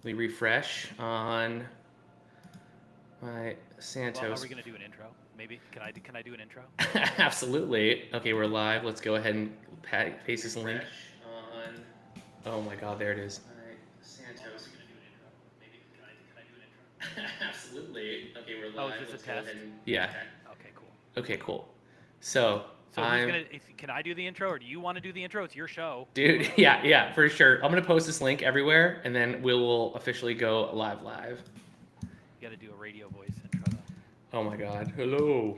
Let me refresh on my Well, are Santos. we gonna do an intro? Maybe can I do an intro? Absolutely. Okay, we're live. Let's go ahead and paste this link on. Oh my God, there it is. My Well, are Santos. we gonna do an intro? Maybe can I do an intro? Absolutely. Okay, we're Oh, is live. this a Let's go ahead test? and. Yeah. Okay, cool. Okay, cool. So So who's I'm. gonna? Can I do the intro, or do you want to do the intro? It's your show. Dude, yeah, for sure. I'm gonna post this link everywhere, and then we will officially go live. You got to do a radio voice intro though. Oh my God. Hello.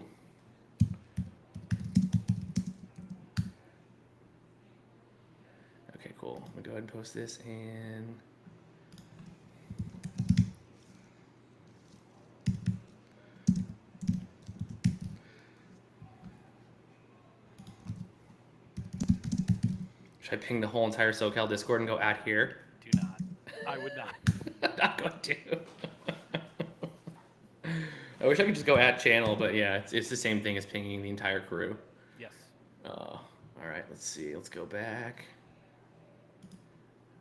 Okay, cool. I'm gonna go ahead and post this and. Should I ping the whole entire SoCal Discord and go at here? Do not. I would not. I'm not going to. I wish I could just go at channel, but yeah, it's the same thing as pinging the entire crew. Yes. All right, let's see. Let's go back.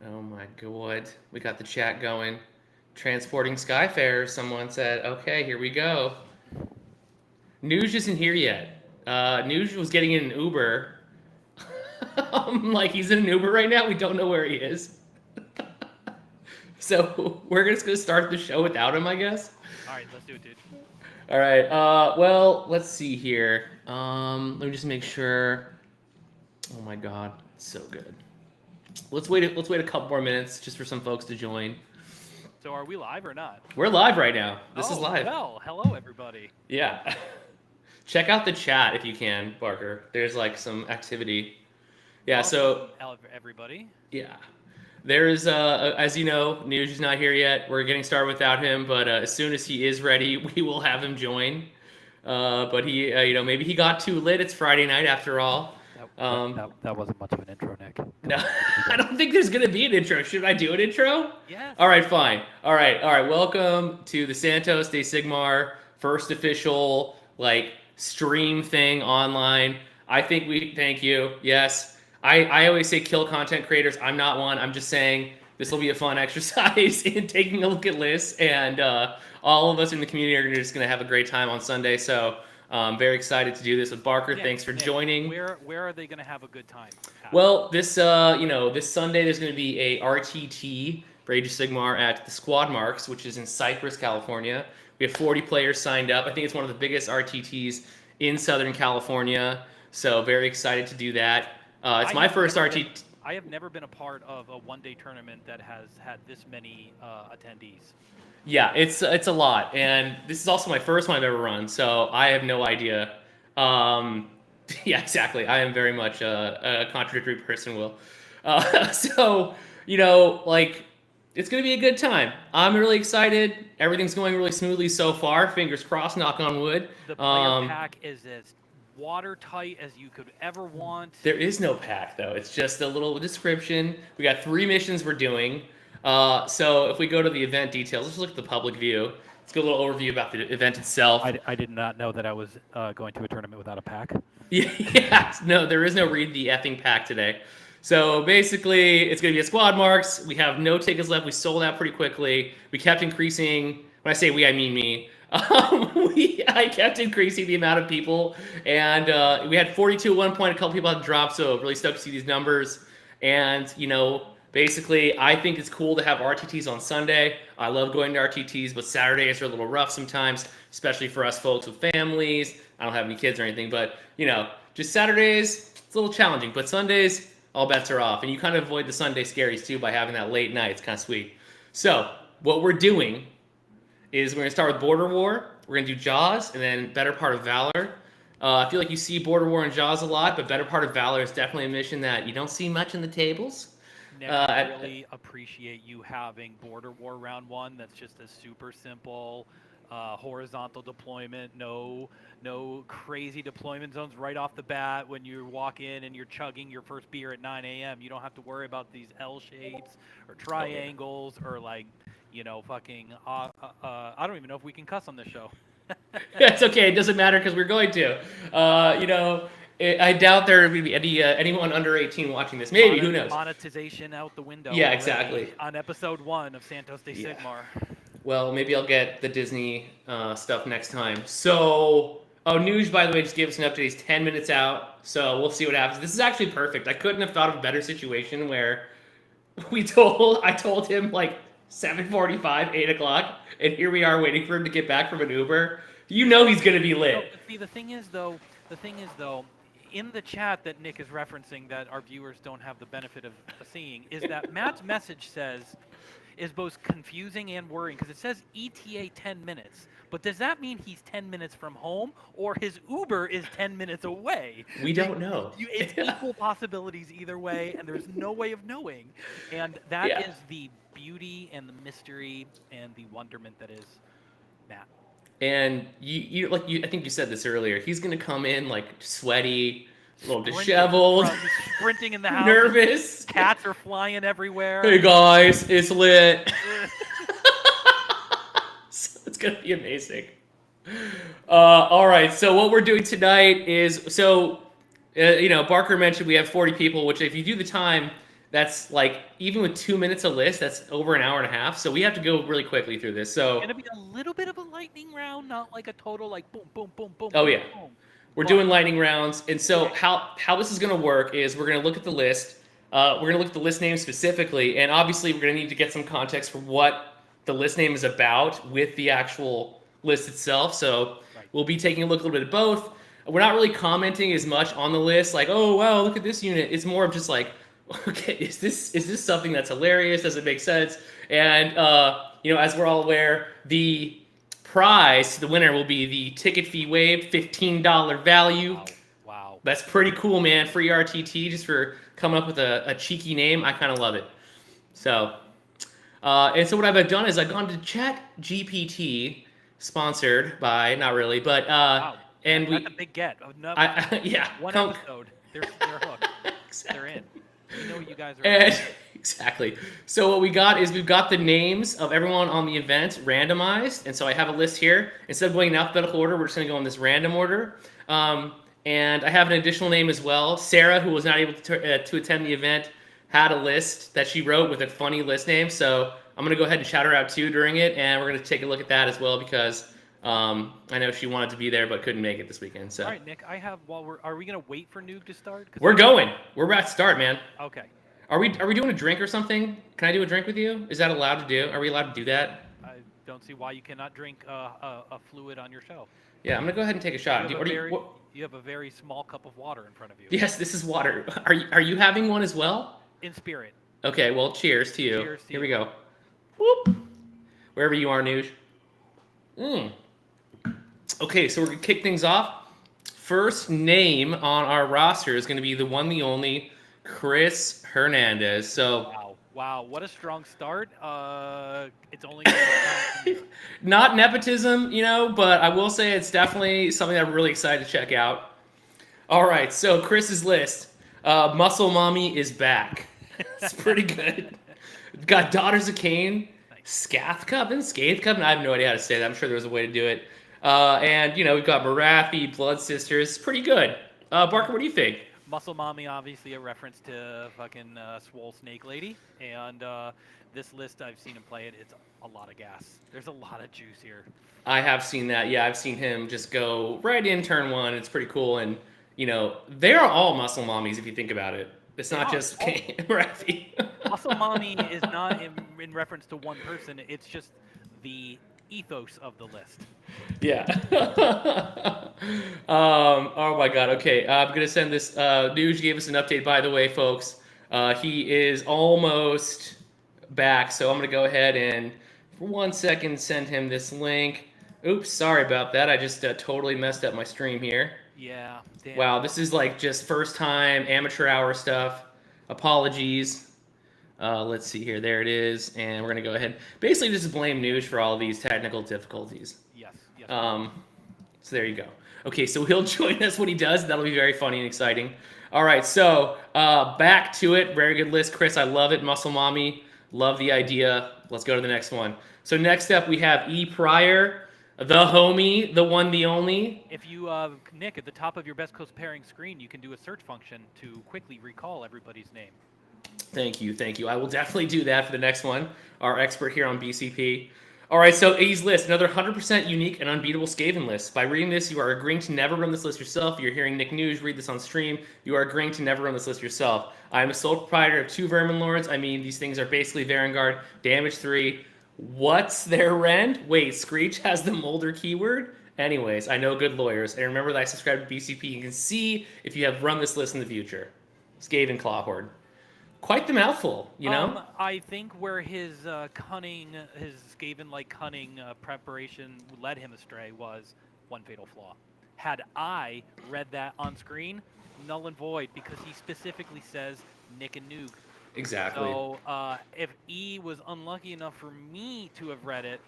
Oh my God. We got the chat going. Transporting Skyfarer, someone said. Okay, here we go. Nuge isn't here yet. Nuge was getting in an Uber. Like, he's in an Uber right now. We don't know where he is. So we're just going to start the show without him, I guess. All right, let's do it, dude. All right. Well, let's see here. Let me just make sure. Oh my God, it's so good. Let's wait. Let's wait a couple more minutes just for some folks to join. So are we live or not? We're live right now. This is live. Well, hello everybody. Yeah. Check out the chat if you can, Barker. There's like some activity. Yeah. So everybody. yeah. There is, as you know, Nuge is not here yet. We're getting started without him, but as soon as he is ready, we will have him join. But he, maybe he got too lit. It's Friday night after all. That wasn't much of an intro, Nick. No, I don't think there's gonna be an intro. Should I do an intro? Yes. All right, fine. All right. Welcome to the Santos de Sigmar first official stream thing online. I think we thank you. Yes, I always say kill content creators. I'm not one. I'm just saying this will be a fun exercise in taking a look at lists, and all of us in the community are just gonna have a great time on Sunday. So. Very excited to do this with Barker. Nick, Thanks for joining. Where are they going to have a good time? Well, this this Sunday there's going to be a RTT for Age of Sigmar at the Squad Marks, which is in Cypress, California. We have 40 players signed up. I think it's one of the biggest RTTs in Southern California. So very excited to do that. It's my first RTT. I have never been a part of a one-day tournament that has had this many attendees. Yeah, it's a lot, and this is also my first one I've ever run, so I have no idea. Yeah, exactly. I am very much a contradictory person, Will. So it's gonna be a good time. I'm really excited. Everything's going really smoothly so far. Fingers crossed. Knock on wood. The player pack is as watertight as you could ever want. There is no pack though. It's just a little description. We got 3 missions we're doing. So if we go to the event details, let's look at the public view. Let's get a little overview about the event itself. I did not know that I was going to a tournament without a pack. Yeah, no, there is no read the effing pack today. So basically, it's going to be a Squad Marks. We have no tickets left. We sold out pretty quickly. We kept increasing. When I say we, I mean me. I kept increasing the amount of people, and we had 42 at one point. A couple people had dropped, so really stoked to see these numbers. And basically, I think it's cool to have RTTs on Sunday. I love going to RTTs, but Saturdays are a little rough sometimes, especially for us folks with families. I don't have any kids or anything, but just Saturdays, it's a little challenging. But Sundays, all bets are off, and you kind of avoid the Sunday scaries too by having that late night. It's kind of sweet. So what we're doing is we're gonna start with Border War. We're gonna do Jaws, and then Better Part of Valor. I feel like you see Border War and Jaws a lot, but Better Part of Valor is definitely a mission that you don't see much in the tables. Nick, I really appreciate you having Border War Round 1. That's just a super simple horizontal deployment. No crazy deployment zones right off the bat when you walk in and you're chugging your first beer at 9 a.m. You don't have to worry about these L shapes or triangles or fucking. I don't even know if we can cuss on this show. It's okay. It doesn't matter because we're going to. I doubt there would be anyone under 18 watching this. Maybe, who knows? Monetization out the window. Yeah, exactly. On episode 1 of Santos de Yeah. Sigmar. Well, maybe I'll get the Disney stuff next time. So, Nuge, by the way, just gave us an update. He's 10 minutes out, so we'll see what happens. This is actually perfect. I couldn't have thought of a better situation where I told him like 7:45, 8 o'clock, and here we are waiting for him to get back from an Uber. You know he's gonna be lit. No, see, the thing is though, in the chat that Nick is referencing that our viewers don't have the benefit of seeing, is that Matt's message is both confusing and worrying because it says ETA 10 minutes. But does that mean he's 10 minutes from home or his Uber is 10 minutes away? We don't know. It's equal possibilities either way, and there's no way of knowing. And that is the beauty and the mystery and the wonderment that is Matt. And I think you said this earlier. He's gonna come in like sweaty, a little disheveled, sprinting in the house, nervous. Cats are flying everywhere. Hey guys, it's lit. So it's gonna be amazing. All right. So what we're doing tonight is Barker mentioned we have 40 people, which if you do the time, that's like, even with 2 minutes a list, that's over an hour and a half. So we have to go really quickly through this. So it's gonna be a little bit of a lightning round, not like a total like boom, boom, boom, boom. Oh boom, yeah, boom. We're doing lightning rounds. And so how this is gonna work is we're gonna look at the list. We're gonna look at the list name specifically, and obviously we're gonna need to get some context for what the list name is about with the actual list itself. So we'll be taking a little bit of both. We're not really commenting as much on the list, like, oh wow, look at this unit. It's more of just like, okay, is this something that's hilarious? Does it make sense? And as we're all aware, the prize to the winner will be the ticket fee waived, $15 value. Wow. That's pretty cool, man. Free RTT just for coming up with a cheeky name. I kind of love it. So, so what I've done is I've gone to Chat GPT, sponsored by, not really, but wow. And that's a big get. One episode, they're hooked. Exactly. They're in. We know you guys are. Exactly. So what we got is we've got the names of everyone on the event randomized, and so I have a list here. Instead of going in alphabetical order, we're just going to go in this random order. And I have an additional name as well. Sarah, who was not able to attend the event, had a list that she wrote with a funny list name. So I'm going to go ahead and shout her out too during it, and we're going to take a look at that as well because I know she wanted to be there but couldn't make it this weekend. So. All right, Nick. Are we going to wait for Noog to start? We're going. We're about to start, man. Okay. Are we doing a drink or something? Can I do a drink with you? Is that allowed to do? Are we allowed to do that? I don't see why you cannot drink a fluid on your show. Yeah, I'm gonna go ahead and take a shot. You have a very small cup of water in front of you. Yes, this is water. Are you having one as well? In spirit. Okay, well, cheers to you. Cheers to Here you. we go. Whoop. Wherever you are, Noosh. Okay, so we're gonna kick things off. First name on our roster is gonna be the one, the only, Chris Hernandez. So. Wow, what a strong start. It's only not nepotism, but I will say it's definitely something I'm really excited to check out. All right, so Chris's list. Muscle Mommy is back. It's pretty good. Got Daughters of Cain, Scath Coven. I have no idea how to say that. I'm sure there was a way to do it. And we've got Marathi, Blood Sisters. Pretty good. Barker, what do you think? Muscle Mommy, obviously a reference to fucking Swole Snake Lady, and this list I've seen him play it. It's a lot of gas. There's a lot of juice here. I have seen that. Yeah, I've seen him just go right in turn one. It's pretty cool, and they are all muscle mommies if you think about it. It's not just Marathi. Muscle Mommy is not in reference to one person. It's just the ethos of the list. Yeah. Oh my God. Okay. I'm gonna send this. News gave us an update, by the way, folks. He is almost back, so I'm gonna go ahead and, for 1 second, send him this link. Oops, sorry about that. I just totally messed up my stream here. Yeah. Damn. Wow, this is like just first time amateur hour stuff. Apologies. Let's see here. There it is. And we're going to go ahead. Basically, just blame Noosh for all of these technical difficulties. Yes. So there you go. Okay, so he'll join us when he does. That'll be very funny and exciting. All right, so back to it. Very good list, Chris. I love it. Muscle Mommy. Love the idea. Let's go to the next one. So next up, we have E. Pryor. The homie, the one, the only. If you, Nick, at the top of your best coast pairing screen, you can do a search function to quickly recall everybody's name. Thank you, thank you. I will definitely do that for the next one. Our expert here on BCP. All right, so A's list, another 100% unique and unbeatable Skaven list. By reading this, you are agreeing to never run this list yourself. You're hearing Nick News read this on stream. You are agreeing to never run this list yourself. I am a sole proprietor of 2 Vermin Lords. I mean, these things are basically Varangard, damage 3. What's their rend? Wait, Screech has the Molder keyword? Anyways, I know good lawyers. And remember that I subscribe to BCP. You can see if you have run this list in the future. Skaven Clawhorde. Quite the mouthful, you know? I think where his cunning, his Skaven-like cunning preparation led him astray was one fatal flaw. Had I read that on screen, null and void, because he specifically says Nick and Noog. Exactly. So if E was unlucky enough for me to have read it,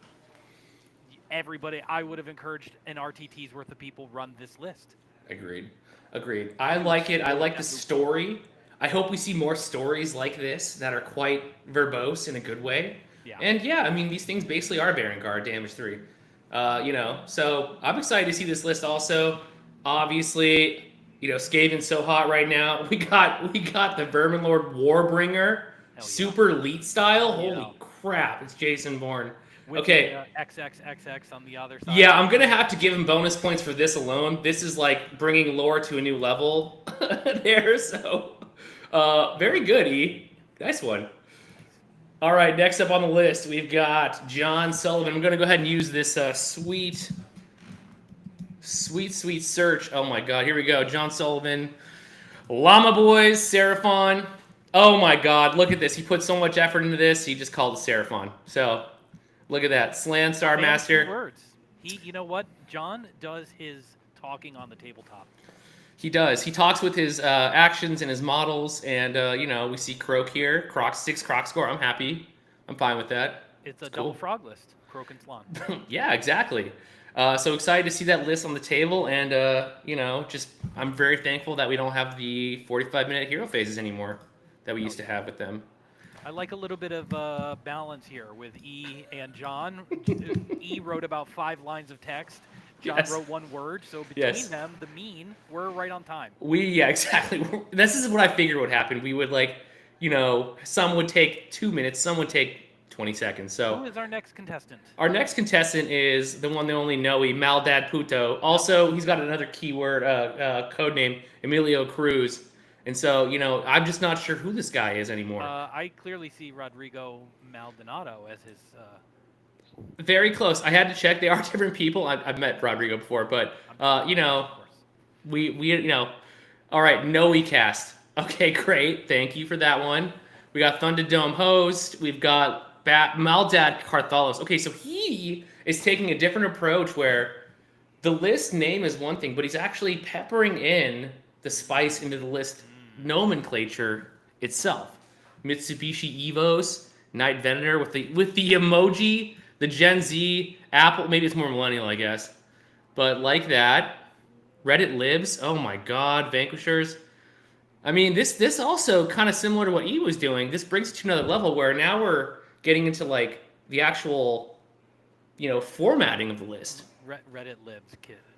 everybody, I would have encouraged an RTT's worth of people run this list. Agreed. Agreed. I like it. I like the story. I hope we see more stories like this that are quite verbose in a good way. Yeah. And yeah, I mean, these things basically are Varangard, damage 3. You know, so I'm excited to see this list also. Obviously, you know, Skaven's so hot right now. We got the Vermin Lord Warbringer, Yeah. super elite style. Yeah. Holy crap, it's Jason Bourne. With Okay. the, XXXX on the other side. Yeah, I'm gonna have to give him bonus points for this alone. This is like bringing lore to a new level there. So, very good, E. Nice one. All right, next up on the list we've got John Sullivan. I'm gonna go ahead and use this sweet search. Oh my God, here we go. John Sullivan, Llama Boys, Seraphon. Oh my God, look at this. He put so much effort into this. He just called it Seraphon. So. Look at that, Slan Star Master. Words. You know what? John does his talking on the tabletop. He does. He talks with his actions and his models, and you know, we see Croak here. Croc 6 Croc score. I'm happy. I'm fine with that. It's a double frog list. Croak and Slan. Yeah, exactly. So excited to see that list on the table, and you know, just I'm very thankful that we don't have the 45-minute hero phases anymore that we used to have with them. I like a little bit of balance here with E and John. E wrote about 5 lines of text. John wrote 1 word. So between them, the mean, we're right on time. Yeah, exactly. This is what I figured would happen. We would like, you know, some would take 2 minutes, some would take 20 seconds. So who is our next contestant? Our next contestant is the one, the only Noe, Maldad Puto. Also, he's got another keyword, code name, Emilio Cruz. And so, you know, I'm just not sure who this guy is anymore. I clearly see Rodrigo Maldonado as his... Very close. I had to check. They are different people. I've met Rodrigo before, but, you know, we you know. All right, Noe cast. Okay, great. Thank you for that one. We got Thunderdome host. We've got Maldad Carthalos. Okay, so he is taking a different approach where the list name is one thing, but he's actually peppering in the spice into the list nomenclature itself. Mitsubishi Evos, Night Venator with the emoji, the Gen Z, Apple, maybe it's more millennial, I guess. But like that, Reddit libs, oh my God, Vanquishers. I mean, this also kind of similar to what E was doing. This brings it to another level where now we're getting into like the actual, you know, formatting of the list. Reddit libs,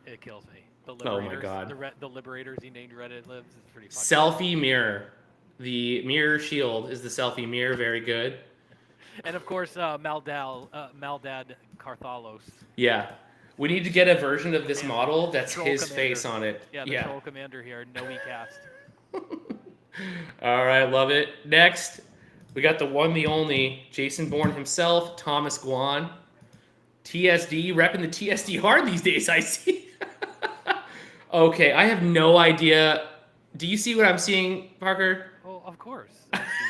it kills me. Oh my God. The Liberators he named Reddit libs is pretty funny. Selfie mirror. The mirror shield is the selfie mirror. Very good. And of course, Maldad Carthalos. Yeah. We need to get a version of this model that's Troll his Commander. face on it. Yeah, the Troll Commander here. Noe cast. All right, love it. Next, we got the one, the only, Jason Bourne himself, Thomas Guan. TSD, repping the TSD hard these days, I see. Okay, I have no idea. Do you see what I'm seeing, Parker? Oh, of course.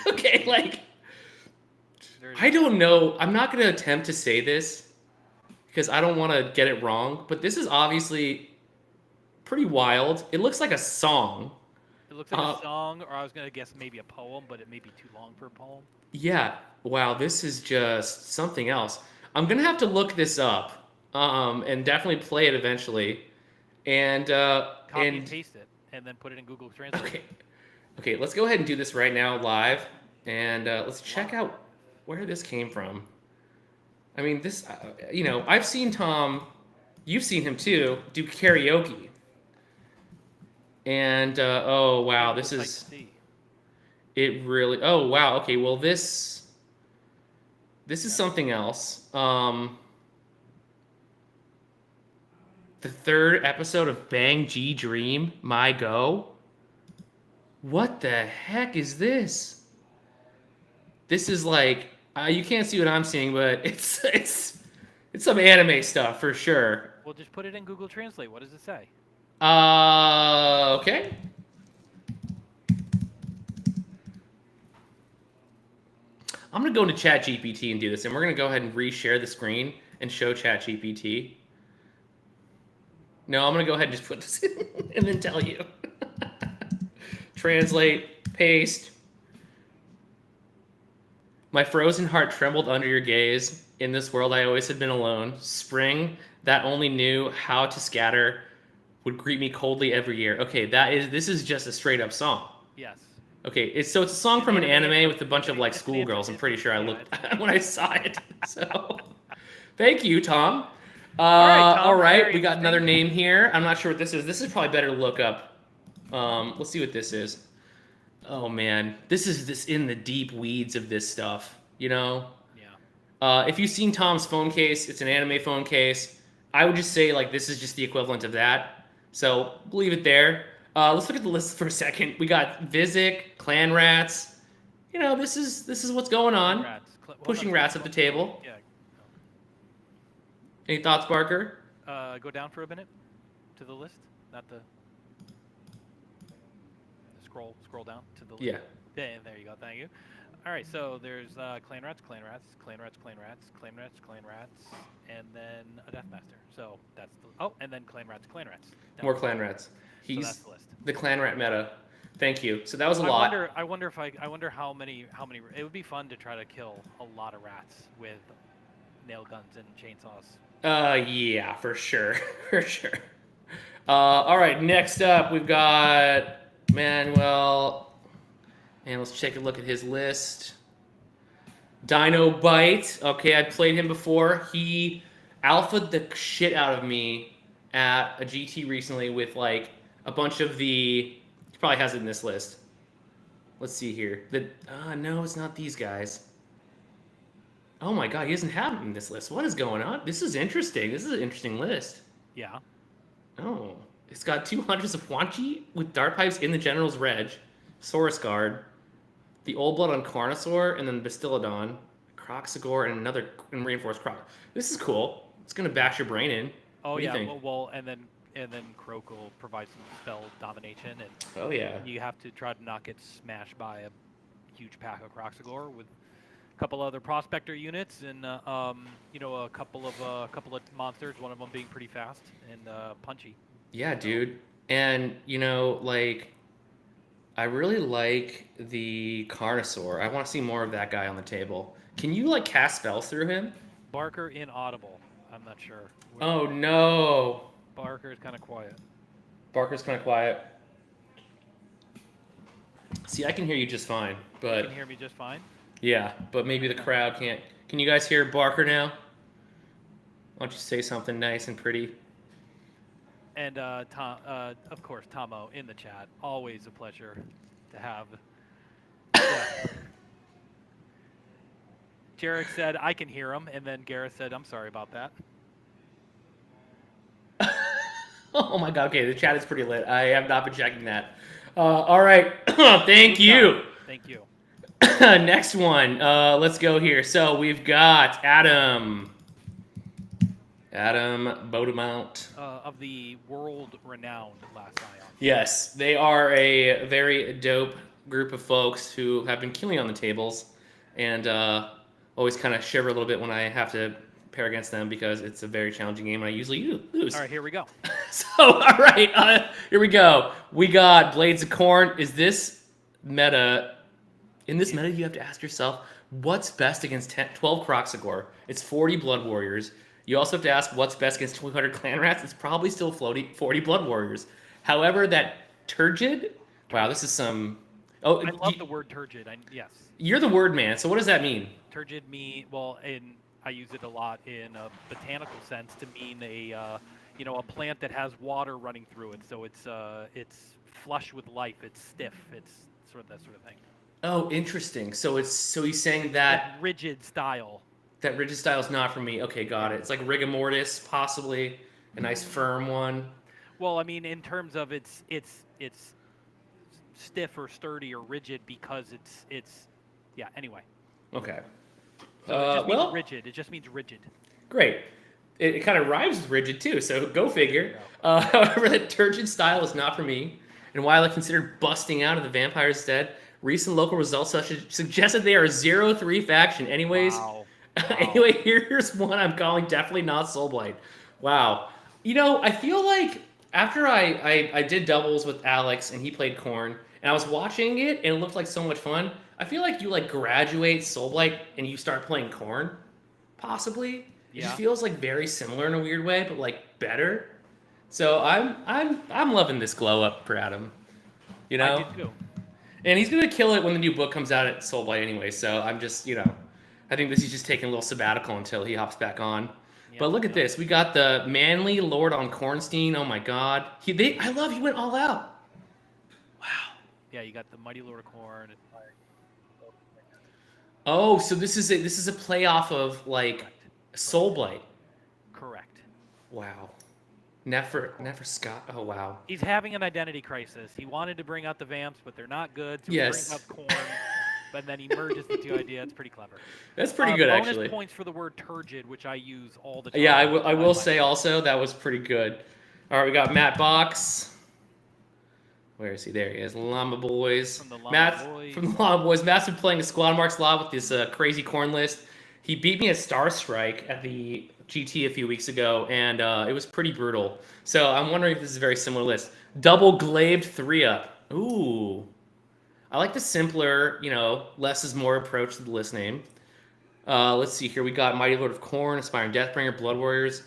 Okay, like, I don't know. I'm not going to attempt to say this because I don't want to get it wrong, but this is obviously pretty wild. It looks like a song. It looks like a song, or I was going to guess maybe a poem, but it may be too long for a poem. Yeah. Wow, this is just something else. I'm going to have to look this up and definitely play it eventually. And Copy and paste it, and then put it in Google Translate. Okay, let's go ahead and do this right now live, and let's check out where this came from. I mean, this, you know, I've seen Tom You've seen him too do karaoke. And oh wow, this Sight to is see. it really. Oh wow, okay. Well, this is Yeah. something else. The third episode of Bang G Dream, My Go. What the heck is this? This is like you can't see what I'm seeing, but it's some anime stuff for sure. Well, just put it in Google Translate. What does it say? Okay. I'm gonna go into ChatGPT and do this, and we're gonna go ahead and reshare the screen and show ChatGPT. No, I'm gonna go ahead and just put this in and then tell you. Translate, paste. My frozen heart trembled under your gaze. In this world, I always had been alone. Spring, that only knew how to scatter, would greet me coldly every year. Okay, this is just a straight up song. Yes. Okay, it's a song from an anime with a bunch of like It's schoolgirls. I'm pretty sure I yeah, looked it's when I saw it. So, thank you, Tom. right, Tom, all right, very we got another interesting. name here. I'm not sure what this is. This is probably better to look up. Let's see what this is. Oh man, this is this in the deep weeds of this stuff. You know, Yeah. if you've seen Tom's phone case, it's an anime phone case. I would just say like this is just the equivalent of that. So leave it there. Let's look at the list for a second. We got Vizic, Clan Rats. You know, this is what's going on. Pushing rats up the table. Yeah. Any thoughts, Barker? Go down for a minute to the list, not the scroll down to the list. Yeah. There you go. Thank you. All right, so there's Clan Rats, Clan Rats, Clan Rats, Clan Rats, Clan Rats, Clan Rats, and then a Deathmaster. So that's the and then Clan Rats, Clan Rats. More Clan Rats. So He's that's the list. the Clan Rat meta. Thank you. So that was a lot. I wonder how many. It would be fun to try to kill a lot of rats with nail guns and chainsaws. Yeah, for sure, for sure. All right, next up we've got Manuel. And let's take a look at his list. Dino Bite. Okay, I played him before. He alphaed the shit out of me at a GT recently with like a bunch of the. He probably has it in this list. Let's see here. No, it's not these guys. Oh my god, he doesn't have it in this list. What is going on? This is interesting. This is an interesting list. Yeah. Oh, it's got 2 hunters of Wanchi with dart pipes in the General's Reg, Saurus Guard, the Old Blood on Carnosaur, and then Bastillodon, Croxagore, and another reinforced Croc. This is cool. It's gonna bash your brain in. Oh what do yeah. you think? Well, and then Croak will provide some spell domination, and Oh yeah. you have to try to not get smashed by a huge pack of Croxagore with a couple other prospector units and a couple of monsters. One of them being pretty fast and punchy. Yeah, dude. And like, I really like the Carnosaur. I want to see more of that guy on the table. Can you like cast spells through him? Barker inaudible. I'm not sure. Oh no. Barker is kind of quiet. Barker's kind of quiet. See, I can hear you just fine, but You can hear me just fine. yeah, but maybe the crowd can't. Can you guys hear Barker now? Why don't you say something nice and pretty? And Tom, of course, Tomo in the chat. Always a pleasure to have. Yeah. Jarek said, I can hear him. And then Gareth said, I'm sorry about that. Oh my god, okay, the chat is pretty lit. I have not been checking that. All right, thank you. Thank you. Next one, let's go here. So we've got Adam Bodemount. Of the world-renowned Last Ion. Yes, they are a very dope group of folks who have been killing on the tables, and always kind of shiver a little bit when I have to pair against them because it's a very challenging game and I usually lose. All right, here we go. So, all right, here we go. We got Blades of Corn. Is this meta? In this meta, you have to ask yourself, what's best against 12 Croxagore? It's 40 Blood Warriors. You also have to ask what's best against 200 Clan Rats. It's probably still 40 Blood Warriors. However, that Turgid, wow, this is some. Oh, I love the word turgid. Yes. You're the word man. So what does that mean? Turgid I use it a lot in a botanical sense to mean a plant that has water running through it. So it's flush with life. It's stiff. It's sort of that sort of thing. Oh, interesting. So he's saying Like that rigid style. that rigid style is not for me. Okay, got it. It's like rigor mortis, possibly a nice firm one. Well, I mean, in terms of it's stiff or sturdy or rigid because it's yeah. Anyway, Okay. so it just means Well, rigid. It just means rigid. great. It kind of rhymes with rigid too, so go figure. Yeah. However, that turgid style is not for me. And while I considered busting out of the Vampire's Den, recent local results suggested they are a 0-3 faction. Anyways, Wow. anyway, here's one I'm calling definitely not Soulblight. Wow. You know, I feel like after I did doubles with Alex and he played Korn, and I was watching it and it looked like so much fun. I feel like you like graduate Soulblight and you start playing Korn, possibly. It just Yeah. feels like very similar in a weird way, but like better. So I'm loving this glow up for Adam. You know? I did too. And he's gonna kill it when the new book comes out at Soulblight anyway. So I'm just, I think this is just taking a little sabbatical until he hops back on. Yeah, But look at this. We got the manly Lord on Kornstein. Oh my God. He went all out. Wow. Yeah, you got the Mighty Lord of Corn. Oh, so this is a play off of like Correct. Soulblight. Correct. Wow. Never Scott. Oh wow. He's having an identity crisis. He wanted to bring out the Vamps, but they're not good. So Yes. he brings out Corn, but then he merges the two ideas. It's pretty clever. That's pretty good bonus actually. Points for the word turgid, which I use all the time. Yeah, I will say also that was pretty good. All right, we got Matt Box. Where is he? There he is. Llama Boys. From the Llama Matt Boys. from the Llama Boys. Matt's been playing the Squad Marks a lot with this crazy Corn list. He beat me at Star Strike at the GT a few weeks ago, and it was pretty brutal. So I'm wondering if this is a very similar list. Double Glaive 3-up. Ooh. I like the simpler, less is more approach to the list name. Let's see here. We got Mighty Lord of Corn, Aspiring Deathbringer, Blood Warriors,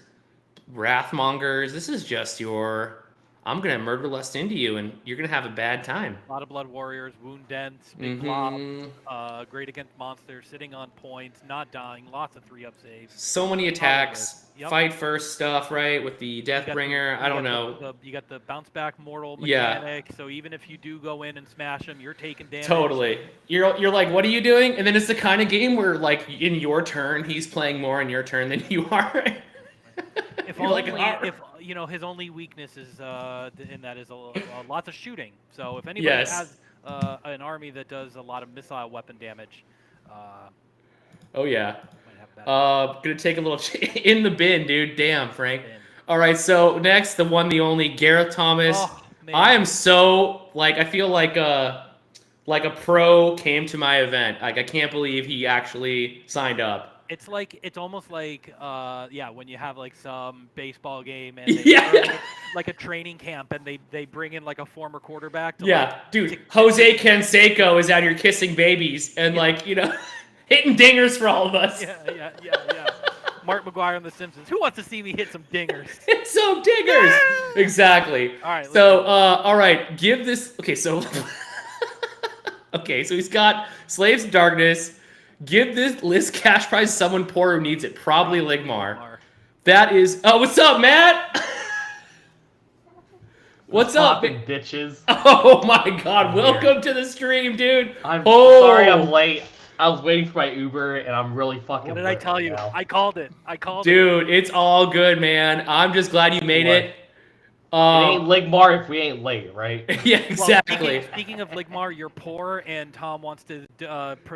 Wrathmongers. This is just your, I'm going to murder lust into you, and you're going to have a bad time. A lot of Blood Warriors, Wound Dents, Big Mhm. Blob, great against monsters, sitting on points, not dying, lots of 3-up saves. So many attacks. Yep. Fight first stuff, right? With the Deathbringer. I don't know. You got the bounce back mortal Yeah. mechanic, so even if you do go in and smash him, you're taking damage. Totally. You're like, what are you doing? And then it's the kind of game where, like, in your turn, he's playing more in your turn than you are. If You're only, like, if his only weakness is in that is lots of shooting. So if anybody Yes. has an army that does a lot of missile weapon damage, Oh, yeah. might have that. Gonna take a little in the bin, dude. Damn, Frank. Bin. All right, so next, the one, the only, Gareth Thomas. Oh, man. I am so, I feel like a pro came to my event. Like, I can't believe he actually signed up. It's almost like when you have like some baseball game and Yeah. or like a training camp and they bring in like a former quarterback to Dude, Jose Canseco is out here kissing babies and hitting dingers for all of us. yeah. Mark McGuire on The Simpsons. Who wants to see me hit some dingers? Hit some dingers. Exactly. All right. So, all right, give this. Okay, so he's got Slaves of Darkness. Give this list cash prize to someone poor who needs it. Probably Ligmar. That is. Oh, what's up, Matt? What's up, bitches? Oh my God! I'm Welcome to the stream, dude. I'm Oh. sorry I'm late. I was waiting for my Uber and I'm really fucking. What did I lit tell right you? now. I called it. Dude, it's all good, man. I'm just glad you made it. It ain't Ligmar if we ain't late, right? Yeah, Well, exactly. speaking of Ligmar, you're poor, and Tom wants to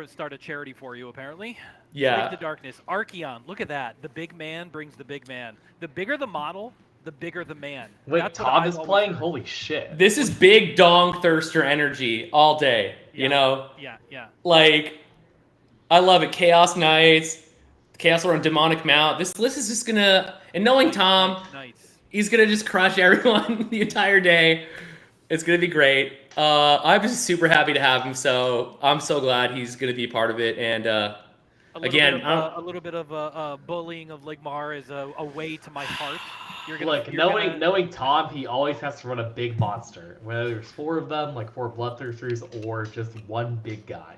start a charity for you, apparently. Yeah. Save the Darkness. Archeon, look at that. The big man brings the big man. The bigger the model, the bigger the man. Wait, That's what Tom I've is always playing? heard. Holy shit. This is big dong thirster energy all day. Yeah. Yeah. Like, I love it. Chaos Knights, Chaos Lord on Demonic Mount. This list is just gonna, and knowing Tom, Nice. he's gonna just crush everyone the entire day. It's gonna be great. I'm just super happy to have him. So I'm so glad he's gonna be a part of it. And again, a little bit of bullying of Ligmar is a way to my heart. Look, knowing Tom, he always has to run a big monster. Whether there's 4 of them, like 4 bloodthirsters, or just one big guy.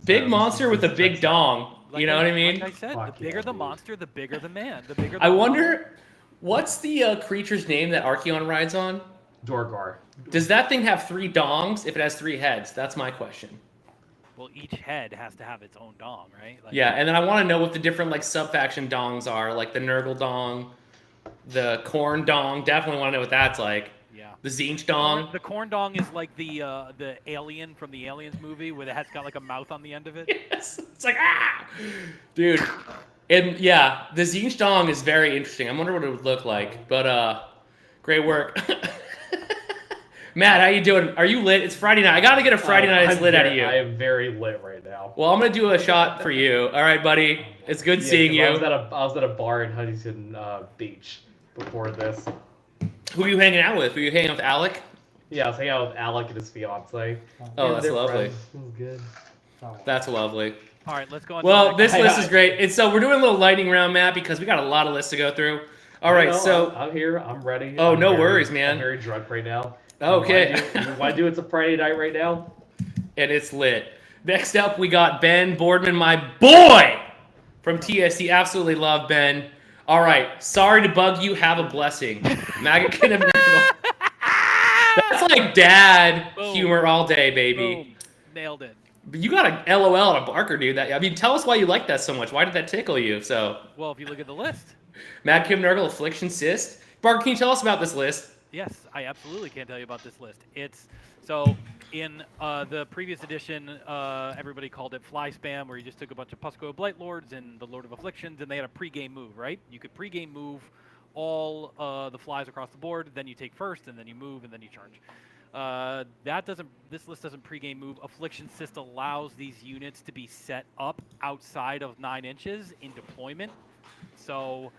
Big So, monster with a this big checks out. dong. Like You know what I mean? Like I said, Fuck the bigger yeah, the dude. monster, the bigger the man. The bigger the I model. wonder, what's the creature's name that Archeon rides on? Dorgar. Does that thing have 3 dongs if it has 3 heads? That's my question. Well, each head has to have its own dong, right? Like, Yeah, and then I want to know what the different like sub-faction dongs are, like the Nurgle dong, the Corn dong. Definitely want to know what that's like. yeah. The Zinch dong. The corn dong is like the alien from the Aliens movie where it has got like a mouth on the end of it. Yes, it's like dude. And yeah, the Zinch dong is very interesting. I wonder what it would look like. But great work. Matt, how you doing? Are you lit? It's Friday night. I gotta get a Friday night I'm lit out of very- you. I am very lit right now. Well, I'm gonna do a shot for you. All right, buddy. It's good seeing 'cause you. I was at a bar in Huntington Beach before this. Who are you hanging out with? Were you hanging out with Alec? Yeah, I was hanging out with Alec and his fiance. Oh, that's they're lovely. friends. It was good. That's lovely. All right, let's go on. Well, to the this next list is great. And so we're doing a little lightning round, Matt, because we got a lot of lists to go through. All right, No, so I'm here. I'm ready. Oh, I'm no very- worries, man. I'm very drunk right now. Okay. Why do it's a Friday night right now? And it's lit. Next up, we got Ben Boardman, my boy from TSC. Absolutely love Ben. All right, sorry to bug you. Have a blessing. Maggot of Nurgle. That's like dad Boom. humor all day, baby. Boom. Nailed it. But you got a LOL on a Barker, dude. I mean, tell us why you like that so much. Why did that tickle you? So, Well, if you look at the list, Mad Kim Nurgle, Affliction, Cyst. Barker, can you tell us about this list? yes, I absolutely can tell you about this list. It's so in the previous edition, everybody called it Fly Spam, where you just took a bunch of Pusco Blight Lords and the Lord of Afflictions, and they had a pregame move, right? You could pregame move all the flies across the board, then you take first, and then you move, and then you charge. This list doesn't pregame move. Affliction Cyst allows these units to be set up outside of 9 inches in deployment. So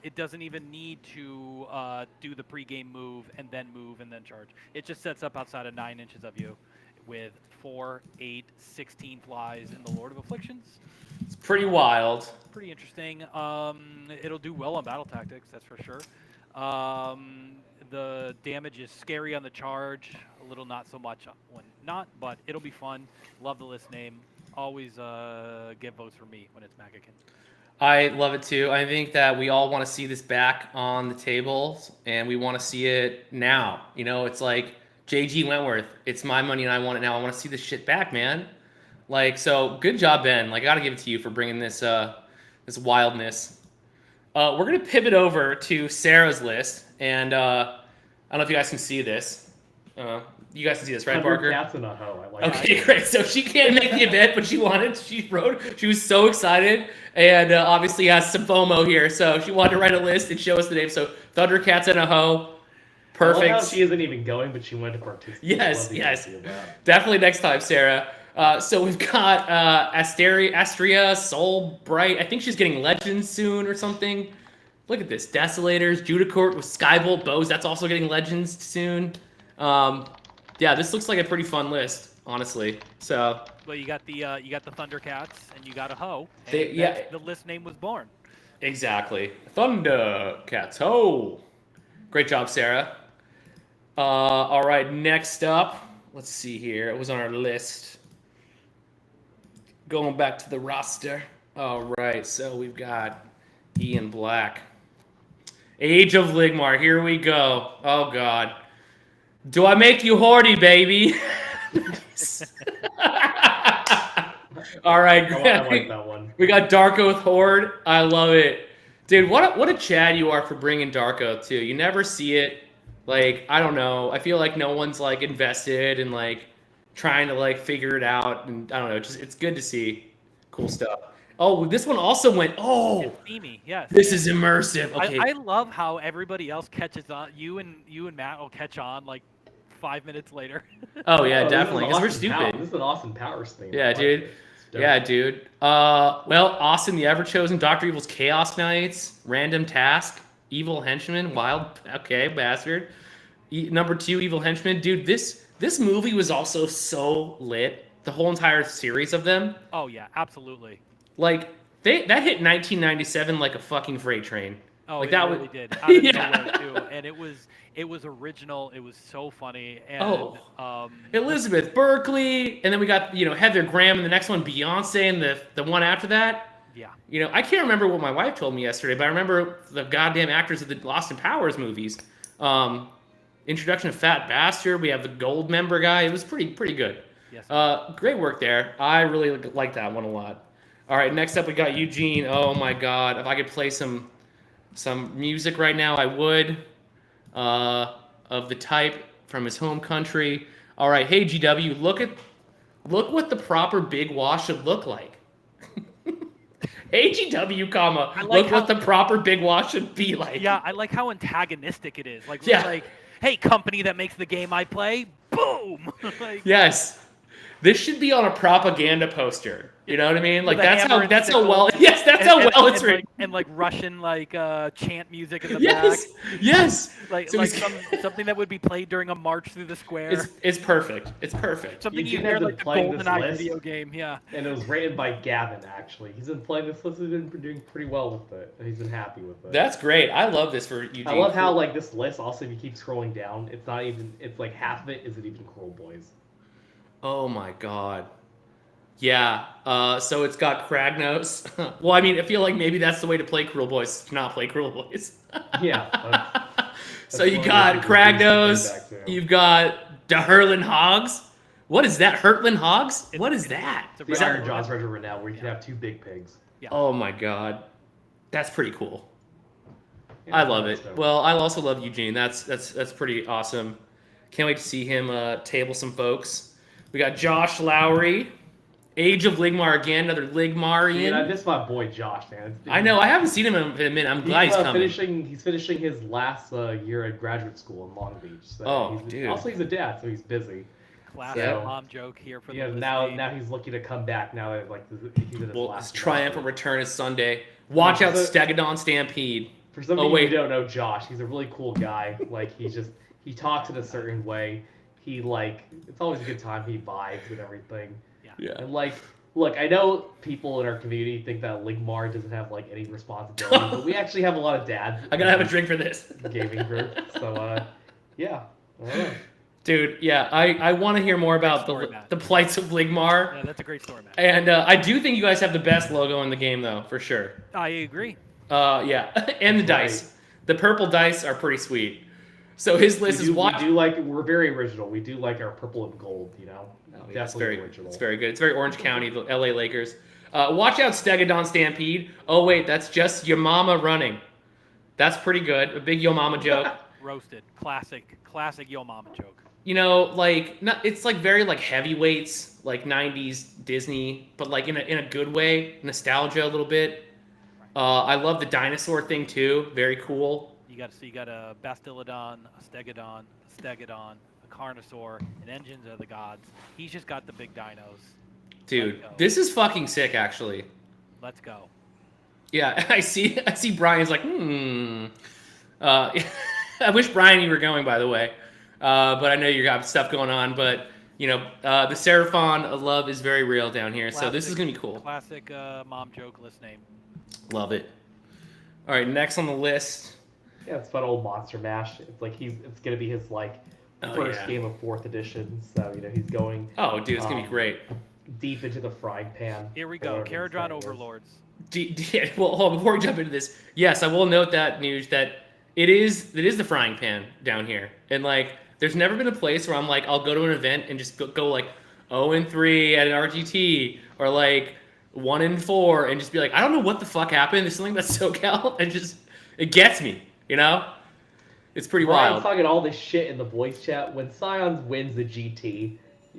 it doesn't even need to do the pregame move and then charge. It just sets up outside of 9 inches of you with 4, 8, 16 flies in the Lord of Afflictions. It's pretty wild. Pretty interesting. It'll do well on battle tactics, that's for sure. The damage is scary on the charge, a little not so much when not, but it'll be fun. Love the list name. Always get votes for me when it's Magakin. I love it too. I think that we all want to see this back on the tables, and we want to see it now. You know, it's like J.G. Wentworth. It's my money, and I want it now. I want to see this shit back, man. Like, so good job, Ben. Like, I gotta give it to you for bringing this this wildness. We're gonna pivot over to Sarah's list, and I don't know if you guys can see this. You guys can see this, right, Parker? Cats in a hoe. I like Okay, great. So she can't make the event, but she wanted. She wrote. She was so excited, and obviously has some FOMO here. So she wanted to write a list and show us the name. So Thundercats in a hoe. I love how Perfect. she isn't even going, but she wanted to participate. Yes, Love the yes. idea of that. Definitely next time, Sarah. So we've got Astria, Soul Bright. I think she's getting Legends soon or something. Look at this. Desolators, Judicourt with Skybolt Bows. That's also getting Legends soon. Yeah, this looks like a pretty fun list, honestly. So Well, you got the Thundercats and you got a hoe. And They- yeah. that's- the list name was born. exactly. Thundercats. Oh, great job, Sarah. All right, next up. Let's see here. It was on our list. Going back to the roster. All right, so we've got Ian Black. Age of Ligmar. Here we go. Oh, God. Do I make you horny, baby? All right, I like that one. we got Dark Oath Horde. I love it. Dude, what a Chad you are for bringing Dark Oath, too. You never see it. Like, I don't know. I feel like no one's, like, invested in, like, trying to, like, figure it out. And I don't know. Just it's good to see cool stuff. Oh, this one also went, oh, It's Mimi, yes. this is immersive. Okay. I love how everybody else catches on. You and Matt will catch on like 5 minutes later. Oh, yeah, Oh, this is definitely. an Because we're awesome power- stupid. This is an awesome power thing. Yeah, I like dude. it. It's dope. Yeah, dude. Well, Austin, the Ever-Chosen, Dr. Evil's Chaos Knights, Random Task, Evil Henchman, Wild, okay, bastard. Number 2, Evil Henchman. Dude, this movie was also so lit. The whole entire series of them. Oh yeah, absolutely. Like, that hit 1997 like a fucking freight train. Oh, like it that really was did. Out of yeah. nowhere too, and it was original. It was so funny. And Elizabeth Berkley, and then we got Heather Graham, and the next one Beyonce, and the one after that. yeah, I can't remember what my wife told me yesterday, but I remember the goddamn actors of the Austin Powers movies. Introduction of Fat Bastard. We have the Gold Member guy. It was pretty good. yes. Great work there. I really like that one a lot. All right, next up we got Eugene. Oh my God, if I could play some music right now, I would. Of the type from his home country. All right, hey GW, look what the proper big wash should look like. Hey GW, look what the proper big wash should be like. Yeah, I like how antagonistic it is. Like, Yeah. like, hey, company that makes the game I play, boom. Like, Yes. This should be on a propaganda poster. You know what I mean? Like With a hammer and that's how sickle. well yes, that's how well it's written. and like Russian chant music in the Yes. back. Yes. Like So like he's- something that would be played during a march through the square. It's perfect. It's perfect. Something you Eugene hear has been like the playing this GoldenEye list. video game. Yeah. And it was rated by Gavin, actually. He's been playing this list. He's been doing pretty well with it. He's been happy with it. That's great. I love this for Eugene. I love how like this list. Also, if you keep scrolling down, it's not even. It's like half of it isn't even Cruel Boys. Oh my God. Yeah. So it's got Kragnos. Well, I mean, I feel like maybe that's the way to play Cruel Boys. To not play Cruel Boys. Yeah. So you got Kragnos. You've got the Hurlin Hogs. What is that? Hurtlin Hogs? What is that? It's a The Is that- Iron Jaws Regiment now, where you can have two big pigs. Yeah. Oh my God. That's pretty cool. Yeah, I love that's it. dope. Well, I also love Eugene. That's pretty awesome. Can't wait to see him table some folks. We got Josh Lowry, Age of Ligmar again, another Ligmarian. Man, I miss my boy Josh, man. I know. I haven't seen him in a minute. I'm glad he's coming. He's finishing his last year at graduate school in Long Beach. So Oh, dude. Also, he's a dad, so he's busy. Classic Yeah. mom joke here for Yeah, the now he's looking to come back. Now that he's in his Well, last his triumphant return is Sunday. Watch out, Stegadon Stampede. For some Oh, of you wait. who don't know Josh, he's a really cool guy. Like he talks in a certain way. He it's always a good time. He vibes and everything. Yeah. And look, I know people in our community think that Ligmar doesn't have any responsibility, but we actually have a lot of dads. I gotta have a drink for this. in the gaming group. So yeah. I don't know. Dude, yeah, I want to hear more about story, Matt. the plights of Ligmar. Yeah, that's a great story, man. And I do think you guys have the best logo in the game, though, for sure. I agree. Yeah, and the That's dice. The purple dice are pretty sweet. So his list is watch. We're very original. We do like our purple and gold, you know. Oh, yeah, Definitely original. it's very good. It's very Orange County, the LA Lakers. Watch out, Stegadon Stampede. Oh wait, that's just your mama running. That's pretty good. A big yo mama joke. Roasted. Classic Yo Mama joke. It's very heavyweights, like 90s Disney, but in a good way, nostalgia a little bit. I love the dinosaur thing too. Very cool. You got a Bastillodon, a Stegodon, a Carnosaur, and Engines of the Gods. He's just got the big dinos. Dude, Let's go. this is fucking sick, actually. Let's go. Yeah, I see Brian's like, I wish, Brian, you were going, by the way. But I know you got stuff going on. But, the Seraphon of love is very real down here. So this is going to be cool. Classic mom joke list name. Love it. All right, next on the list. Yeah, it's fun old Monster Mash. It's gonna be his first game of 4th edition. So he's going. Oh, dude, it's going to be great. Deep into the frying pan. Here we go. whatever his Caradron name is. Overlords. Well, hold on, before we jump into this, yes, I will note that news that it is the frying pan down here, and there's never been a place where I'm I'll go to an event and just go 0-3 at an RTT or 1-4 and just be I don't know what the fuck happened. There's something about SoCal and it gets me, It's pretty Brian's wild. talking all this shit in the voice chat. When Scions wins the GT,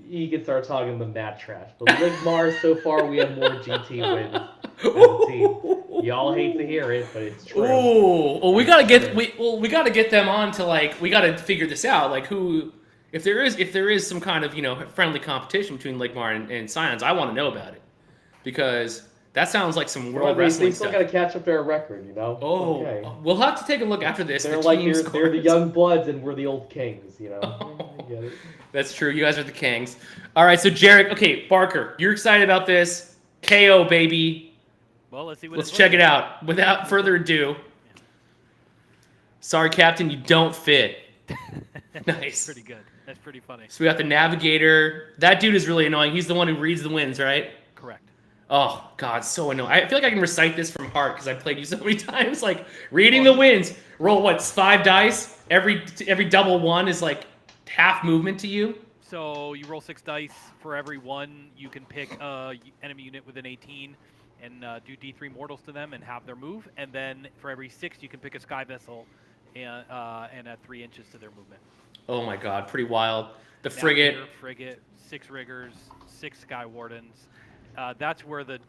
he can start talking the mad trash. But Ligmar, so far, we have more GT wins as a team. Y'all hate to hear it, but it's true. Ooh, well, we gotta get them on to we gotta figure this out. Who, if there is some kind of friendly competition between Ligmar and Scions, I want to know about it because that sounds like some world wrestling They still stuff. got to catch up to our record, Oh, Okay. we'll have to take a look after this. They're team they're the scores. young bloods and we're the old kings, I get it. That's true. You guys are the kings. All right, so Jarek, okay, Barker, you're excited about this? KO, baby. Well, let's see what. Let's check it out. Without further ado, Sorry, Captain, you don't fit. Nice. That's pretty good. That's pretty funny. So we got the Navigator. That dude is really annoying. He's the one who reads the winds, right? Correct. Oh, God, so annoying. I feel like I can recite this from heart because I played you so many times. Like, reading the winds. Roll, what, 5 dice? Every double one is, like, half movement to you? So you roll 6 dice. For every one, you can pick a enemy unit with an 18 and do D3 mortals to them and have their move. And then for every 6, you can pick a sky vessel and add 3 inches to their movement. Oh, my God, pretty wild. The Navigator, frigate. frigate, 6 riggers, 6 sky wardens. That's where the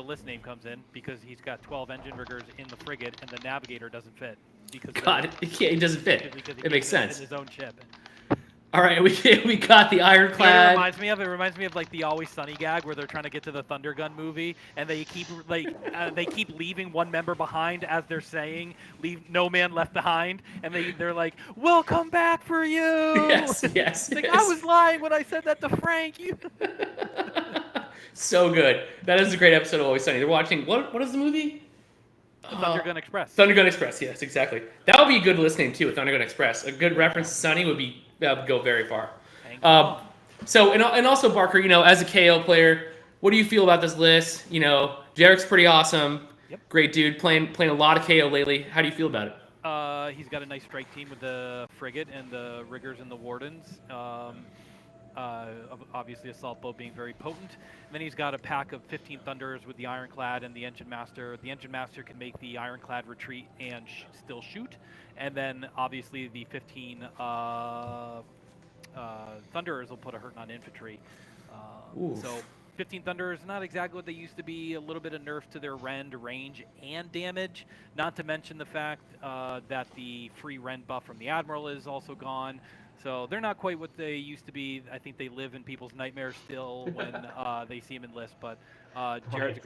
list name comes in because he's got 12 engine riggers in the frigate and the navigator doesn't fit because God, he doesn't fit. It makes sense. In his own ship. All right, we got the You know what it ironclad. reminds me of? It reminds me of like the Always Sunny gag where they're trying to get to the Thunder Gun movie and they keep leaving one member behind as they're saying "Leave no man left behind," and they're like, "We'll come back for you." Yes. It's like, I was lying when I said that to Frank. So good. That is a great episode of Always Sunny. They're watching what is the movie? Thunder Gun Express. Thunder Gun Express. Yes, exactly. That would be a good listening too. With Thunder Gun Express, a good reference to Sunny would go very far. So and also Barker, as a KO player, what do you feel about this list? Jarek's pretty awesome. Yep. Great dude, playing a lot of KO lately. How do you feel about it? He's got a nice strike team with the frigate and the riggers and the wardens. Obviously, Assault Boat being very potent. And then he's got a pack of 15 Thunders with the Ironclad and the Engine Master. The Engine Master can make the Ironclad retreat and still shoot. And then, obviously, the 15 Thunderers will put a hurt on infantry. So 15 Thunderers, not exactly what they used to be. A little bit of nerf to their rend, range, and damage. Not to mention the fact that the free rend buff from the Admiral is also gone. So they're not quite what they used to be. I think they live in people's nightmares still when they see him in list. But Jarek's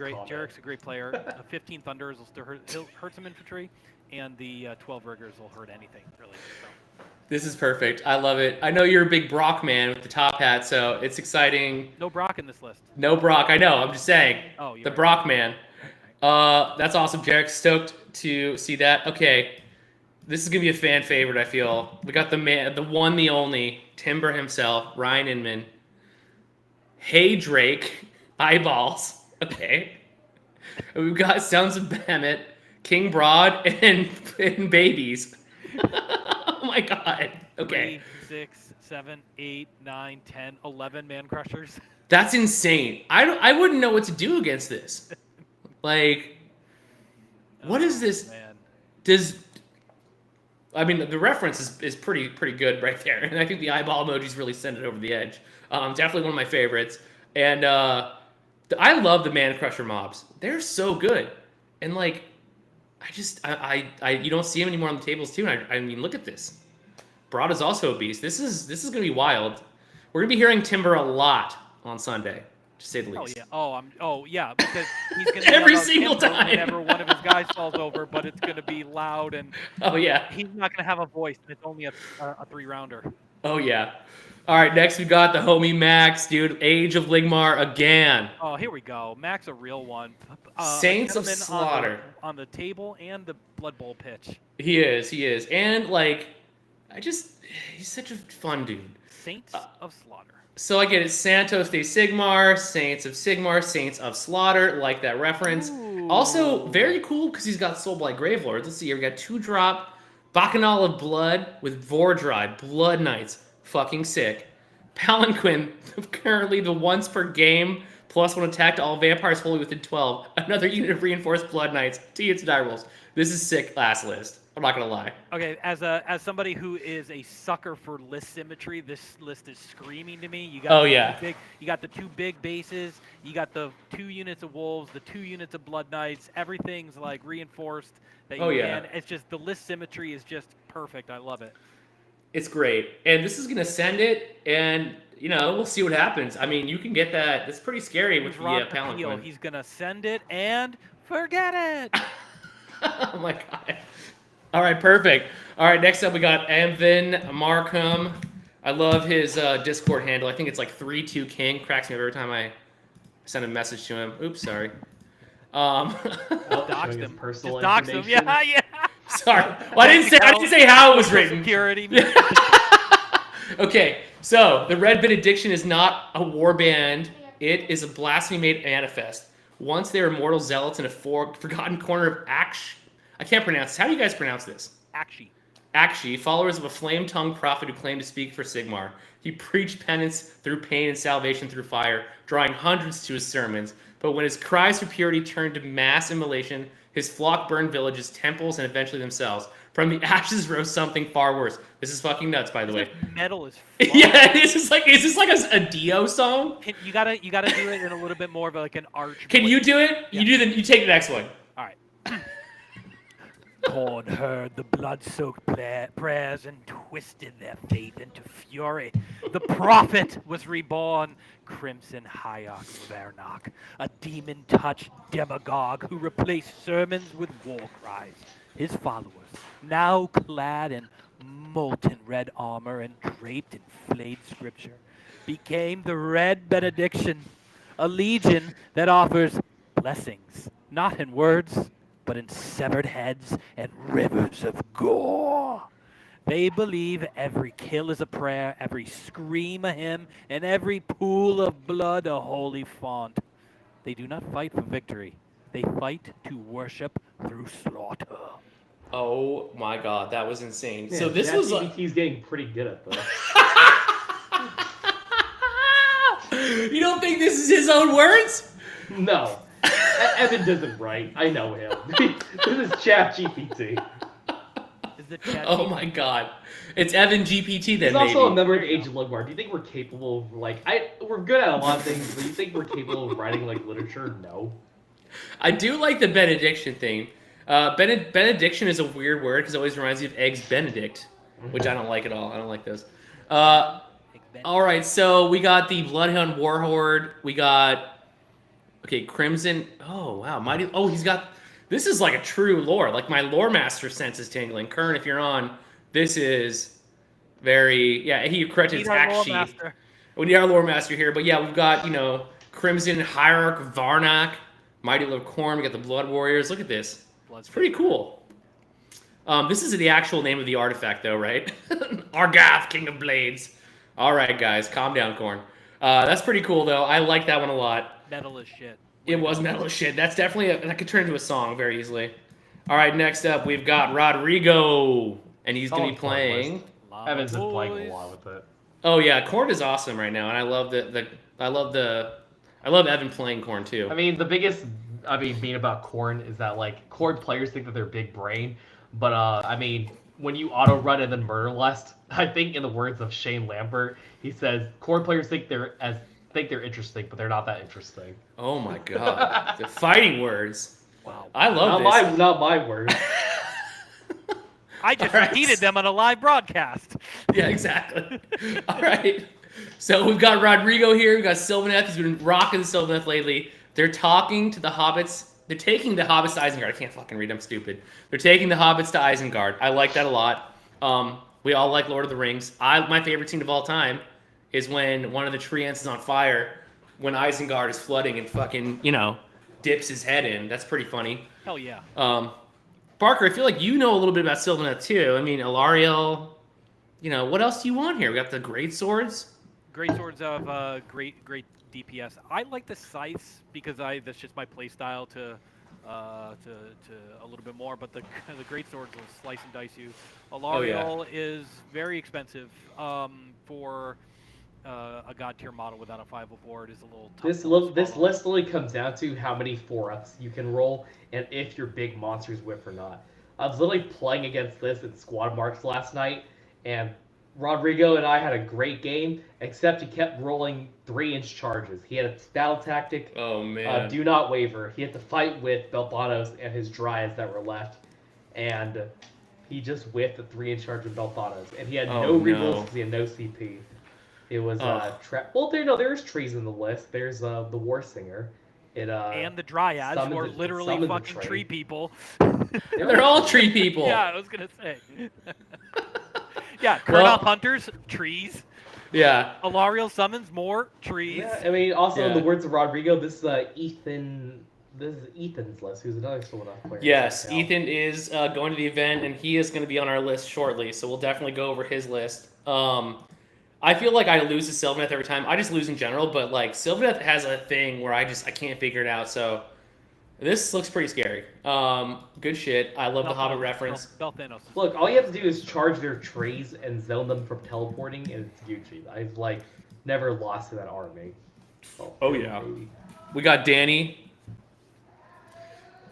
a great player. 15 Thunders will still hurt some infantry, and the 12 Riggers will hurt anything really. So. This is perfect. I love it. I know you're a big Brock man with the top hat, so it's exciting. No Brock in this list. No Brock. I know. I'm just saying. Oh, you're the right. Brock man. That's awesome. Jarek's stoked to see that. Okay. This is going to be a fan favorite, I feel. We got the man, the one, the only, Timber himself, Ryan Inman. Hey, Drake. Eyeballs. Okay. We've got Sons of Bahamut, King Broad, and Babies. Oh, my God. Okay. 3, 6, 7, 8, 9, 10, 11 man crushers. That's insane. I wouldn't know what to do against this. Like, what is this? Man. The reference is pretty good right there, and I think the eyeball emojis really send it over the edge. Definitely one of my favorites, and I love the Man Crusher mobs. They're so good, and like, I you don't see them anymore on the tables too. And I mean, look at this. Broad is also a beast. This is gonna be wild. We're gonna be hearing Timber a lot on Sunday, to say the least. Yeah, because he's gonna Every yell out single Timber time. whenever one of his guys falls over, but it's gonna be loud and Oh yeah. he's not gonna have a voice. And it's only a 3-rounder. Oh yeah. All right, next we got the homie Max, dude. Age of Ligmar again. Oh, here we go. Max, a real one. Saints of Gentleman Slaughter. on the table and the Blood Bowl pitch. He is, and like, he's such a fun dude. Saints of Slaughter. So I get it. Santos de Sigmar, Saints of Sigmar, Saints of Slaughter. Like that reference. Ooh. Also very cool because he's got Soulblight Gravelords. Let's see here. We got 2-drop Bacchanal of Blood with Vordry Blood Knights. Fucking sick. Palanquin, currently the once per game, +1 attack to all vampires fully within 12. Another unit of reinforced Blood Knights. T its die rolls. This is sick last list. I'm not gonna lie. Okay, as somebody who is a sucker for list symmetry, this list is screaming to me. You got you got the 2 big bases, you got the 2 units of wolves, the 2 units of blood knights. Everything's like reinforced. It's just the list symmetry is just perfect. I love it. It's great, and this is gonna send it, and we'll see what happens. I mean, you can get that. It's pretty scary with the Palanquin. He's gonna send it and forget it. Oh my God. All right, perfect. All right, next up we got Amvin Markham. I love his Discord handle. I think it's like 32 King. Cracks me up every time I send a message to him. Oops, sorry. Dox showing them. his personal Just dox them. information. Yeah. Sorry. Well, I didn't say how it was written. Security. Okay, so the Red Benediction is not a war band. It is a blasphemy made manifest. Once they were mortal zealots in a forgotten corner of Aksh. I can't pronounce this. How do you guys pronounce this? Akshi, followers of a flame-tongued prophet who claimed to speak for Sigmar. He preached penance through pain and salvation through fire, drawing hundreds to his sermons. But when his cries for purity turned to mass immolation, his flock burned villages, temples, and eventually themselves. From the ashes rose something far worse. This is fucking nuts, by the way. Metal is fuck. Yeah, is this like a Dio song? You gotta do it in a little bit more of like an arch. Can you do it? Yeah. You take the next one. All right. Korn heard the blood-soaked prayers and twisted their faith into fury. The prophet was reborn, Crimson Hayok Vernok, a demon-touched demagogue who replaced sermons with war cries. His followers, now clad in molten red armor and draped in flayed scripture, became the Red Benediction, a legion that offers blessings, not in words, but in severed heads and rivers of gore. They believe every kill is a prayer, every scream a hymn, and every pool of blood a holy font. They do not fight for victory. They fight to worship through slaughter. Oh my god, that was insane. Man, so this was like... he's getting pretty good at this. You don't think this is his own words? No. Evan doesn't write. I know him. This is ChatGPT. Is it Chat Oh my god. It's Evan GPT then, He's also maybe. a member of Age of Ligmar. Do you think we're capable of, like... We're good at a lot of things, but do you think we're capable of writing, like, literature? No. I do like the benediction thing. Benediction is a weird word because it always reminds me of Eggs Benedict, which I don't like at all. I don't like those. All right, so we got the Bloodhound Warhorde. We got, okay, Crimson. Oh, wow. Mighty. Oh, he's got, this is like a true lore. Like my lore master sense is tingling. Kern, if you're on, this is very, yeah, he corrected his act sheet. We need our lore master here. But yeah, we've got, Crimson Hierarch Varnak, Mighty Lord Khorne. We got the Blood Warriors. Look at this. It's pretty cool. This is the actual name of the artifact, though, right? Argath, King of Blades. All right, guys, calm down, Khorne. That's pretty cool, though. I like that one a lot. Metal as shit. It was metal as shit. That's definitely that could turn into a song very easily. All right, next up we've got Rodrigo, and he's gonna be playing. Evan's been playing a lot with it. Oh yeah, Khorne is awesome right now, and I love I love Evan playing Khorne too. I mean, the biggest being about Khorne is that, like, Khorne players think that they're big brain, but I mean, when you auto run and then murder lust, I think in the words of Shane Lambert, he says Khorne players think they're interesting, but they're not that interesting. Oh my god, the fighting words. Wow, I love this. Not my words. I just repeated them on a live broadcast. Yeah, exactly. All right. So we've got Rodrigo here. We've got Sylvaneth. He's been rocking Sylvaneth lately. They're talking to the hobbits. They're taking the hobbits to Isengard. I can't fucking read. I'm stupid. They're taking the hobbits to Isengard. I like that a lot. We all like Lord of the Rings. My favorite scene of all time is when one of the tree ants is on fire when Isengard is flooding and fucking, dips his head in. That's pretty funny. Hell yeah. Parker, I feel like you know a little bit about Sylvaneth too. I mean, Elariel, what else do you want here? We got the great swords. Great swords of great DPS. I like the scythes because that's just my play style to a little bit more. But the great swords will slice and dice you. Elariel is very expensive for a god tier model without a 5 board is a little tough. This list only comes down to how many 4Fs you can roll and if your big monsters whip or not. I was literally playing against this in Squad Marks last night, and Rodrigo and I had a great game, except he kept rolling 3-inch charges. He had a battle tactic, oh man, do not waver. He had to fight with Belthanos and his Dryads that were left, and he just whiffed the 3-inch charge with Belthanos, and he had no rerolls because he had no CP. It was well, there's trees in the list. There's the War Singer. And the Dryads, who are literally fucking tree people. They're all tree people. Yeah, I was gonna say. Yeah, Kurnoth Hunters, trees. Yeah. Elariel summons more trees. Yeah, I mean, also in the words of Rodrigo, this is Ethan this is Ethan's list, who's another Soul Enough player. Yes, Ethan is going to the event, and he is going to be on our list shortly, so we'll definitely go over his list. I feel like I lose to Sylvaneth every time. I just lose in general, but like Sylvaneth has a thing where I can't figure it out, so this looks pretty scary. Good shit. I love the Hobbit reference. Look, all you have to do is charge their trees and zone them from teleporting, and it's Gucci. I've like never lost to that army. Oh yeah. Maybe. We got Danny.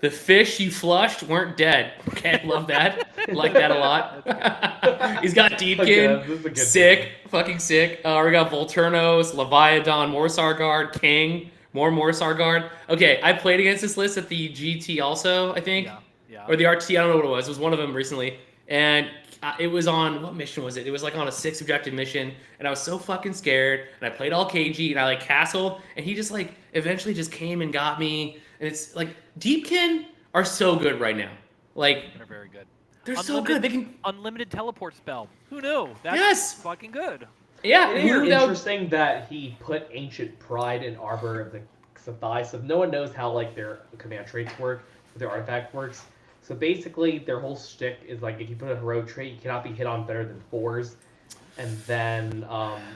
The fish you flushed weren't dead. Okay, love that. Like that a lot. He's got Deepkin. Sick. Fucking sick. We got Volturnos, Leviathan, Morsargard, King, more Morsargard. Okay, I played against this list at the GT also, I think. Yeah. Or the RTT, I don't know what it was. It was one of them recently. And it was on, what mission was it? It was like on a 6 objective mission. And I was so fucking scared. And I played all KG and I like castled. And he just like eventually just came and got me. And it's like Deepkin are so good right now. Like they're very good. They're so good. They can unlimited teleport spell. Who knew? That's fucking good. Yeah, it is interesting that he put Ancient Pride in Arbor of the Sethai, so no one knows how like their command traits work, their artifact works. So basically, their whole shtick is like if you put a heroic trait, you cannot be hit on better than 4s. And then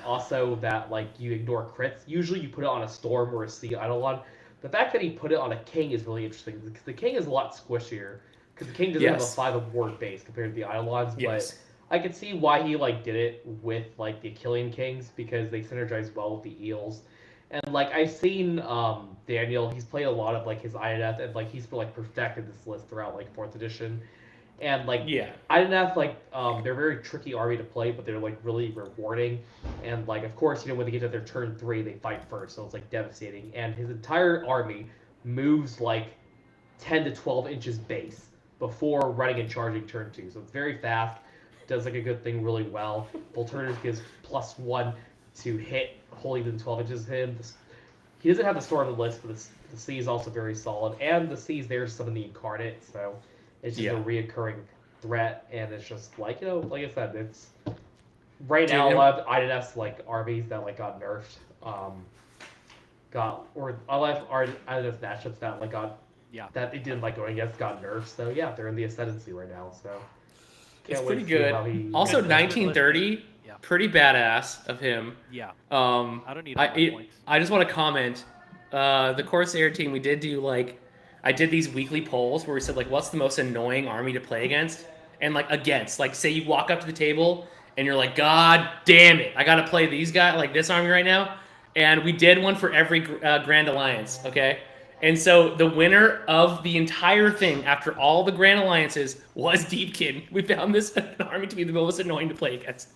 also that like you ignore crits. Usually you put it on a Storm or a Sea Eidolon. The fact that he put it on a King is really interesting because the King is a lot squishier. Because the King doesn't have a 5 of ward base compared to the Eidolons, but I could see why he like did it with like the Achillean Kings because they synergize well with the Eels. And like I've seen Daniel, he's played a lot of like his Idoneth and like he's like perfected this list throughout like 4th edition. And like Idoneth, like they're a very tricky army to play, but they're like really rewarding. And like of course, you know, when they get to their turn 3, they fight first, so it's like devastating. And his entire army moves like 10 to 12 inches base before running and charging turn 2. So it's very fast, does like a good thing really well. Volturnus gives +1 to hit wholly within 12 inches of him. He doesn't have the Storm on the list, but the Sea is also very solid. And the Sea's there to summon the Incarnate, so it's just a reoccurring threat, and it's just like, you know, like I said, it's right now a lot of Idoneth's like armies that like got nerfed, or a lot of Idoneth matchups that like got that it didn't like going against got nerfed. So yeah, they're in the ascendancy right now. So it's pretty good. Also, 1930, pretty badass of him. Yeah. I don't need all points. I just want to comment. The Corsair team, we did do like. I did these weekly polls where we said, like, what's the most annoying army to play against? And, like, against. Like, say you walk up to the table and you're like, God damn it, I got to play these guys, like, this army right now. And we did one for every Grand Alliance, okay? And so the winner of the entire thing after all the Grand Alliances was Deepkin. We found this army to be the most annoying to play against.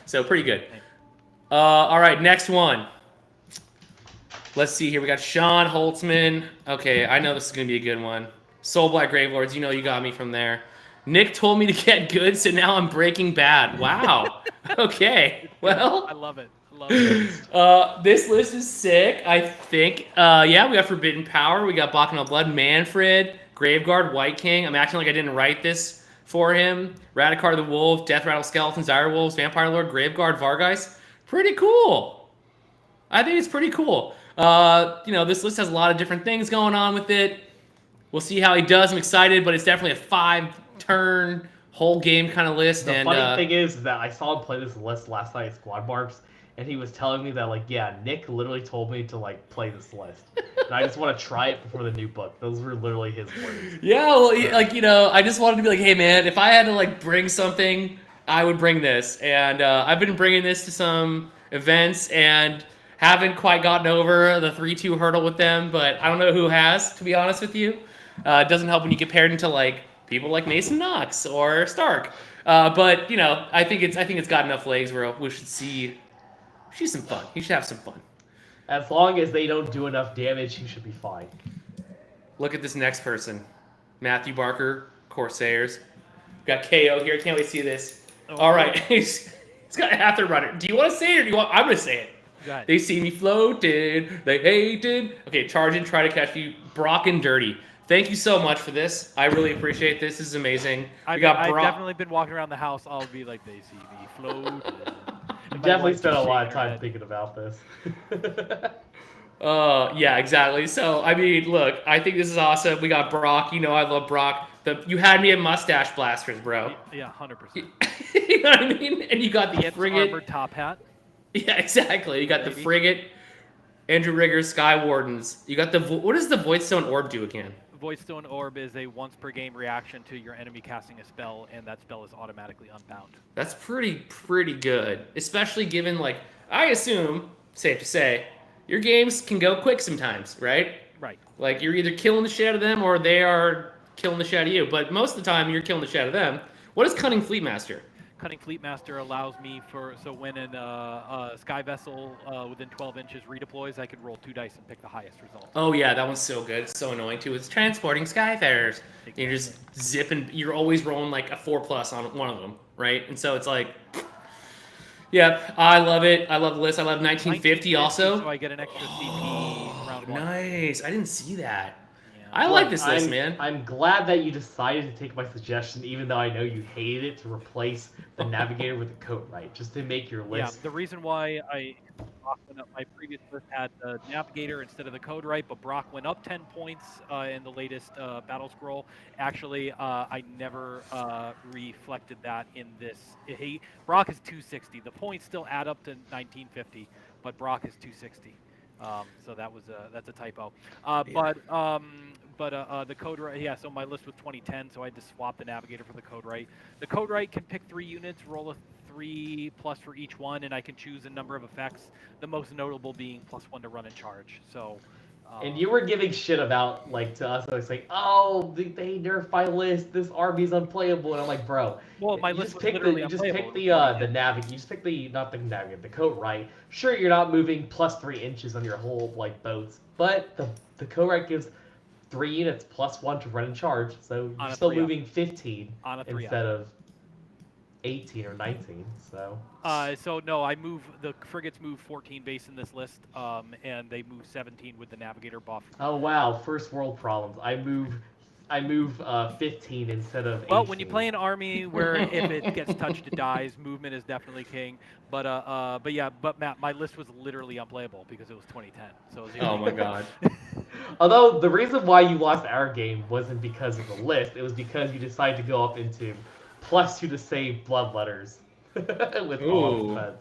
So, pretty good. All right, next one. Let's see here. We got Sean Holtzman. Okay, I know this is going to be a good one. Soul Black Gravelords, you know you got me from there. Nick told me to get good, so now I'm Breaking Bad. Wow. Okay, well. I love it. This list is sick, I think. We got Forbidden Power. We got Bacchanal Blood, Manfred, Graveguard, White King. I'm acting like I didn't write this for him. Radikar the Wolf, Death Rattle Skeletons, Dire Wolves, Vampire Lord, Graveguard, Vargeist. Pretty cool. I think it's pretty cool. This list has a lot of different things going on with it. We'll see how he does. I'm excited, but it's definitely a 5-turn whole game kind of list. The funny thing is that I saw him play this list last night at Squad Marks, and he was telling me that, like, yeah, Nick literally told me to, like, play this list. And I just want to try it before the new book. Those were literally his words. Yeah, well, I just wanted to be like, hey, man, if I had to, like, bring something, I would bring this. And I've been bringing this to some events, and haven't quite gotten over the 3-2 hurdle with them, but I don't know who has, to be honest with you. It doesn't help when you get paired into like people like Mason Knox or Stark. But I think it's got enough legs where we should see some fun. He should have some fun. As long as they don't do enough damage, he should be fine. Look at this next person, Matthew Barker, Corsairs. Got KO here. Can't wait to see this. All right, he's got half the runner. Do you want to say it or do you want? I'm gonna say it. They see me floated. They hated. Okay, charge and try to catch you. Brock and Dirty. Thank you so much for this. I really appreciate this. This is amazing. I've definitely been walking around the house. I'll be like, they see me floated. I've definitely spent a lot of time thinking about this. Yeah, exactly. So, I mean, look, I think this is awesome. We got Brock. You know, I love Brock. You had me at mustache blasters, bro. Yeah, 100%. You know what I mean? And you got the Gibbs frigate. armored top hat. Yeah, exactly. You got the Baby. frigate, Andrew Rigger, Sky Wardens. You got the. What does the Voidstone Orb do again? Voidstone Orb is a once per game reaction to your enemy casting a spell, and that spell is automatically unbound. That's pretty good, especially given like I assume, safe to say, your games can go quick sometimes, right? Right. Like you're either killing the shit out of them or they are killing the shit out of you. But most of the time you're killing the shit out of them. What is Cunning Fleetmaster? Cunning Fleetmaster allows me so when a sky vessel within 12 inches redeploys, I can roll 2 dice and pick the highest result. Oh yeah, that one's so good. It's so annoying too. It's transporting Skyfarers. Exactly. You're just zipping. You're always rolling like a 4+ on one of them, right? And so it's like, yeah, I love it. I love the list. I love 1950 also. So I get an extra CP round 1. Nice. I didn't see that. Yeah. I like this list, man. I'm glad that you decided to take my suggestion, even though I know you hated it, to replace the navigator with the coat right, just to make your list. Yeah, the reason why Brock went up, my previous list had the navigator instead of the code right, but Brock went up 10 points in the latest battle scroll. Actually, I never reflected that in this. Brock is 260. The points still add up to 1950, but Brock is 260. So that's a typo. The code right, yeah. So my list was 2010, so I had to swap the navigator for the code right. The code right can pick 3 units, roll a 3+ for each one, and I can choose a number of effects. The most notable being +1 to run and charge. So. And you were giving shit about, like, to us, it's like, oh, they nerfed my list, this army's unplayable, and I'm like, bro. Well, my list was literally You just unplayable. pick the navigator, you just pick not the navigator, the coat right. Sure, you're not moving +3 inches on your whole, like, boats, but the coat right gives 3 units +1 to run and charge, so you're still moving 15 instead of 18 or 19, so. So no, the frigates move 14 base in this list, and they move 17 with the navigator buff. Oh wow, first world problems. I move 15 instead of 18. Well, when you play an army where if it gets touched, it dies, movement is definitely king. But Matt, my list was literally unplayable because it was 2010. So it was Oh my god. Although the reason why you lost our game wasn't because of the list, it was because you decided to go up into +2 to save bloodletters with all defense.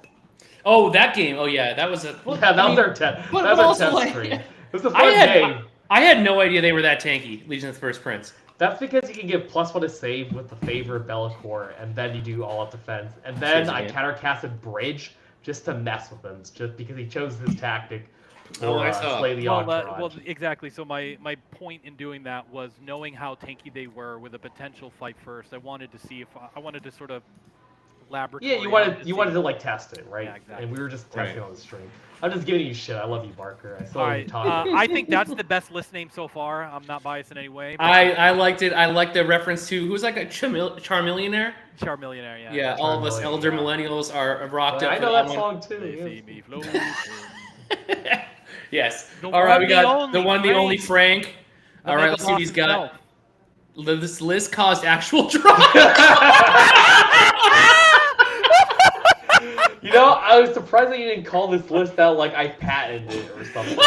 Oh, that game. Oh yeah, that was a. Well, yeah, that was our test. That was our test screen. It was a fun game. I had no idea they were that tanky. Legion of the First Prince. That's because you can get +1 to save with the favor of Bellacore, and then you do all-out defense. And then I countercasted Bridge just to mess with him, just because he chose his tactic. I saw. Slay the entourage. Well, exactly. So my point in doing that was knowing how tanky they were with a potential fight first. I wanted to see if I wanted to sort of laboratory. Yeah, you wanted to like test it, right? Yeah, exactly. And we were just testing on the stream. I'm just giving you shit. I love you, Barker. I still All love right. you talking. I think that's the best list name so far. I'm not biased in any way. I liked it. I liked the reference to who's like a Charmillionaire. Charmillionaire, yeah. Yeah, all of us elder millennials are rocked up. I know that song too. They see me floating. Yes. The All right, we got one, the one, the only Frank. The All right, let's see what Megaboss he's got. himself. This list caused actual drama. You know, I was surprised that you didn't call this list out like I patented it or something.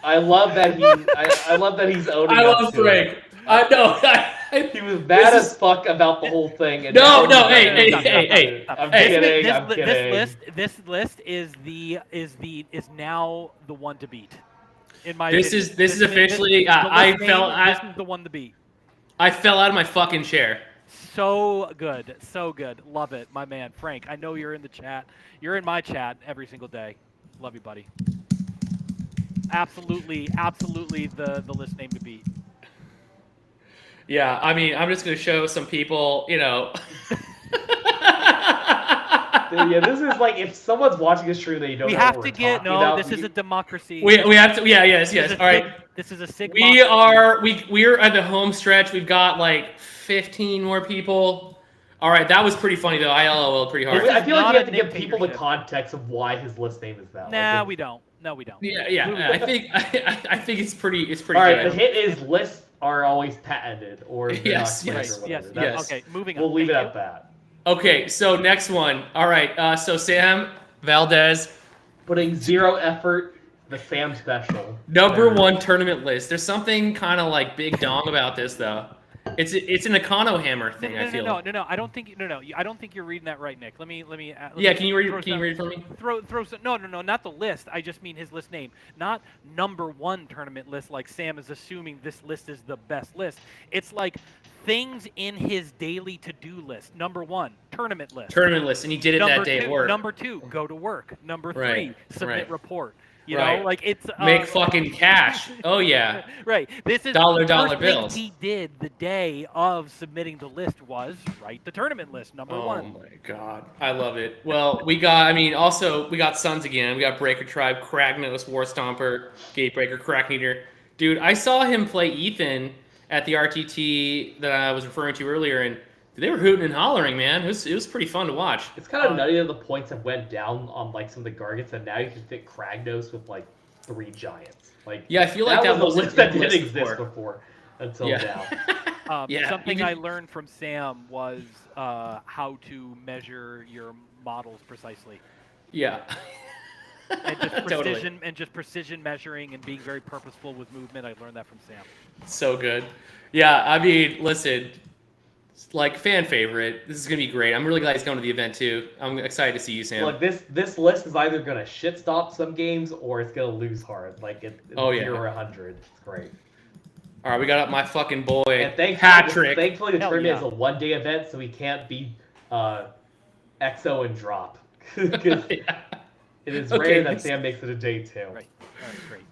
I love that he's owning I up love to Frank. it. I know. He was mad as fuck about the whole thing. And No, now hey, he's- hey. I'm kidding. I'm kidding. This list is now the one to beat. In my This opinion. is officially. This is the one to beat. I fell out of my fucking chair. So good, love it, my man Frank. I know you're in the chat. You're in my chat every single day. Love you, buddy. Absolutely the list name to beat. Yeah, I mean, I'm just gonna show some people, you know. Yeah, this is like if someone's watching a stream that you don't. We know have what to we're get talking about, This is a democracy. We have to. Yeah, yes. All right. This is a Sigma. We're at the home stretch. We've got like 15 more people. All right, that was pretty funny though. I LOL'd pretty hard. I feel like not you have a to give people the dictatorship. context of why his list name is that. Nah, like, we don't. No, we don't. Yeah. I think it's pretty. All all right, good. the hit is lists are always patented or they're Yes, not yes, or whatever. Yes. That's- Okay, moving on. We'll leave it Thank at that. Okay, so next one. All right, so Sam Valdez, Putting 0 effort, the Sam special. Number 1 tournament list. There's something kind of like big dong about this though. It's an Econo Hammer thing. I feel. No. I don't think I don't think you're reading that right, Nick. Let me. Yeah, can you read it for me? Throw some. No, not the list. I just mean his list name, not number 1 tournament list. Like Sam is assuming this list is the best list. It's like things in his daily to-do list. Number 1, tournament list. Tournament list, and he did it that day at work. Number 2, go to work. Number 3, submit report. You right. know, like it's make fucking cash. Oh yeah. Right. This is dollar first bills. Thing he did the day of submitting the list was write the tournament list. Number 1. Oh my god, I love it. Well, we got. I mean, also we got Suns again. We got Breaker Tribe, Kragnos, War Stomper, Gatebreaker, Crack Eater. Dude, I saw him play Ethan at the RTT that I was referring to earlier, and they were hooting and hollering, man. It was pretty fun to watch. It's kind of nutty that the points have went down on like some of the Gargants, and now you can fit Kragnos with like 3 giants. Like yeah, I feel like that was a list that didn't exist before until now. Something I learned from Sam was how to measure your models precisely. Yeah. And just precision precision measuring and being very purposeful with movement. I learned that from Sam. So good. Yeah, I mean, listen. Like fan favorite. This is gonna be great. I'm really glad he's going to the event too. I'm excited to see you, Sam. Like this list is either gonna shit stop some games or it's gonna lose hard. Like it's 0 or 100. It's great. All right, we got up my fucking boy Patrick. Patrick. Thankfully, the tournament is a 1-day event, so we can't be XO and drop. It is rare that Sam makes it a day 2. Right. All right, great.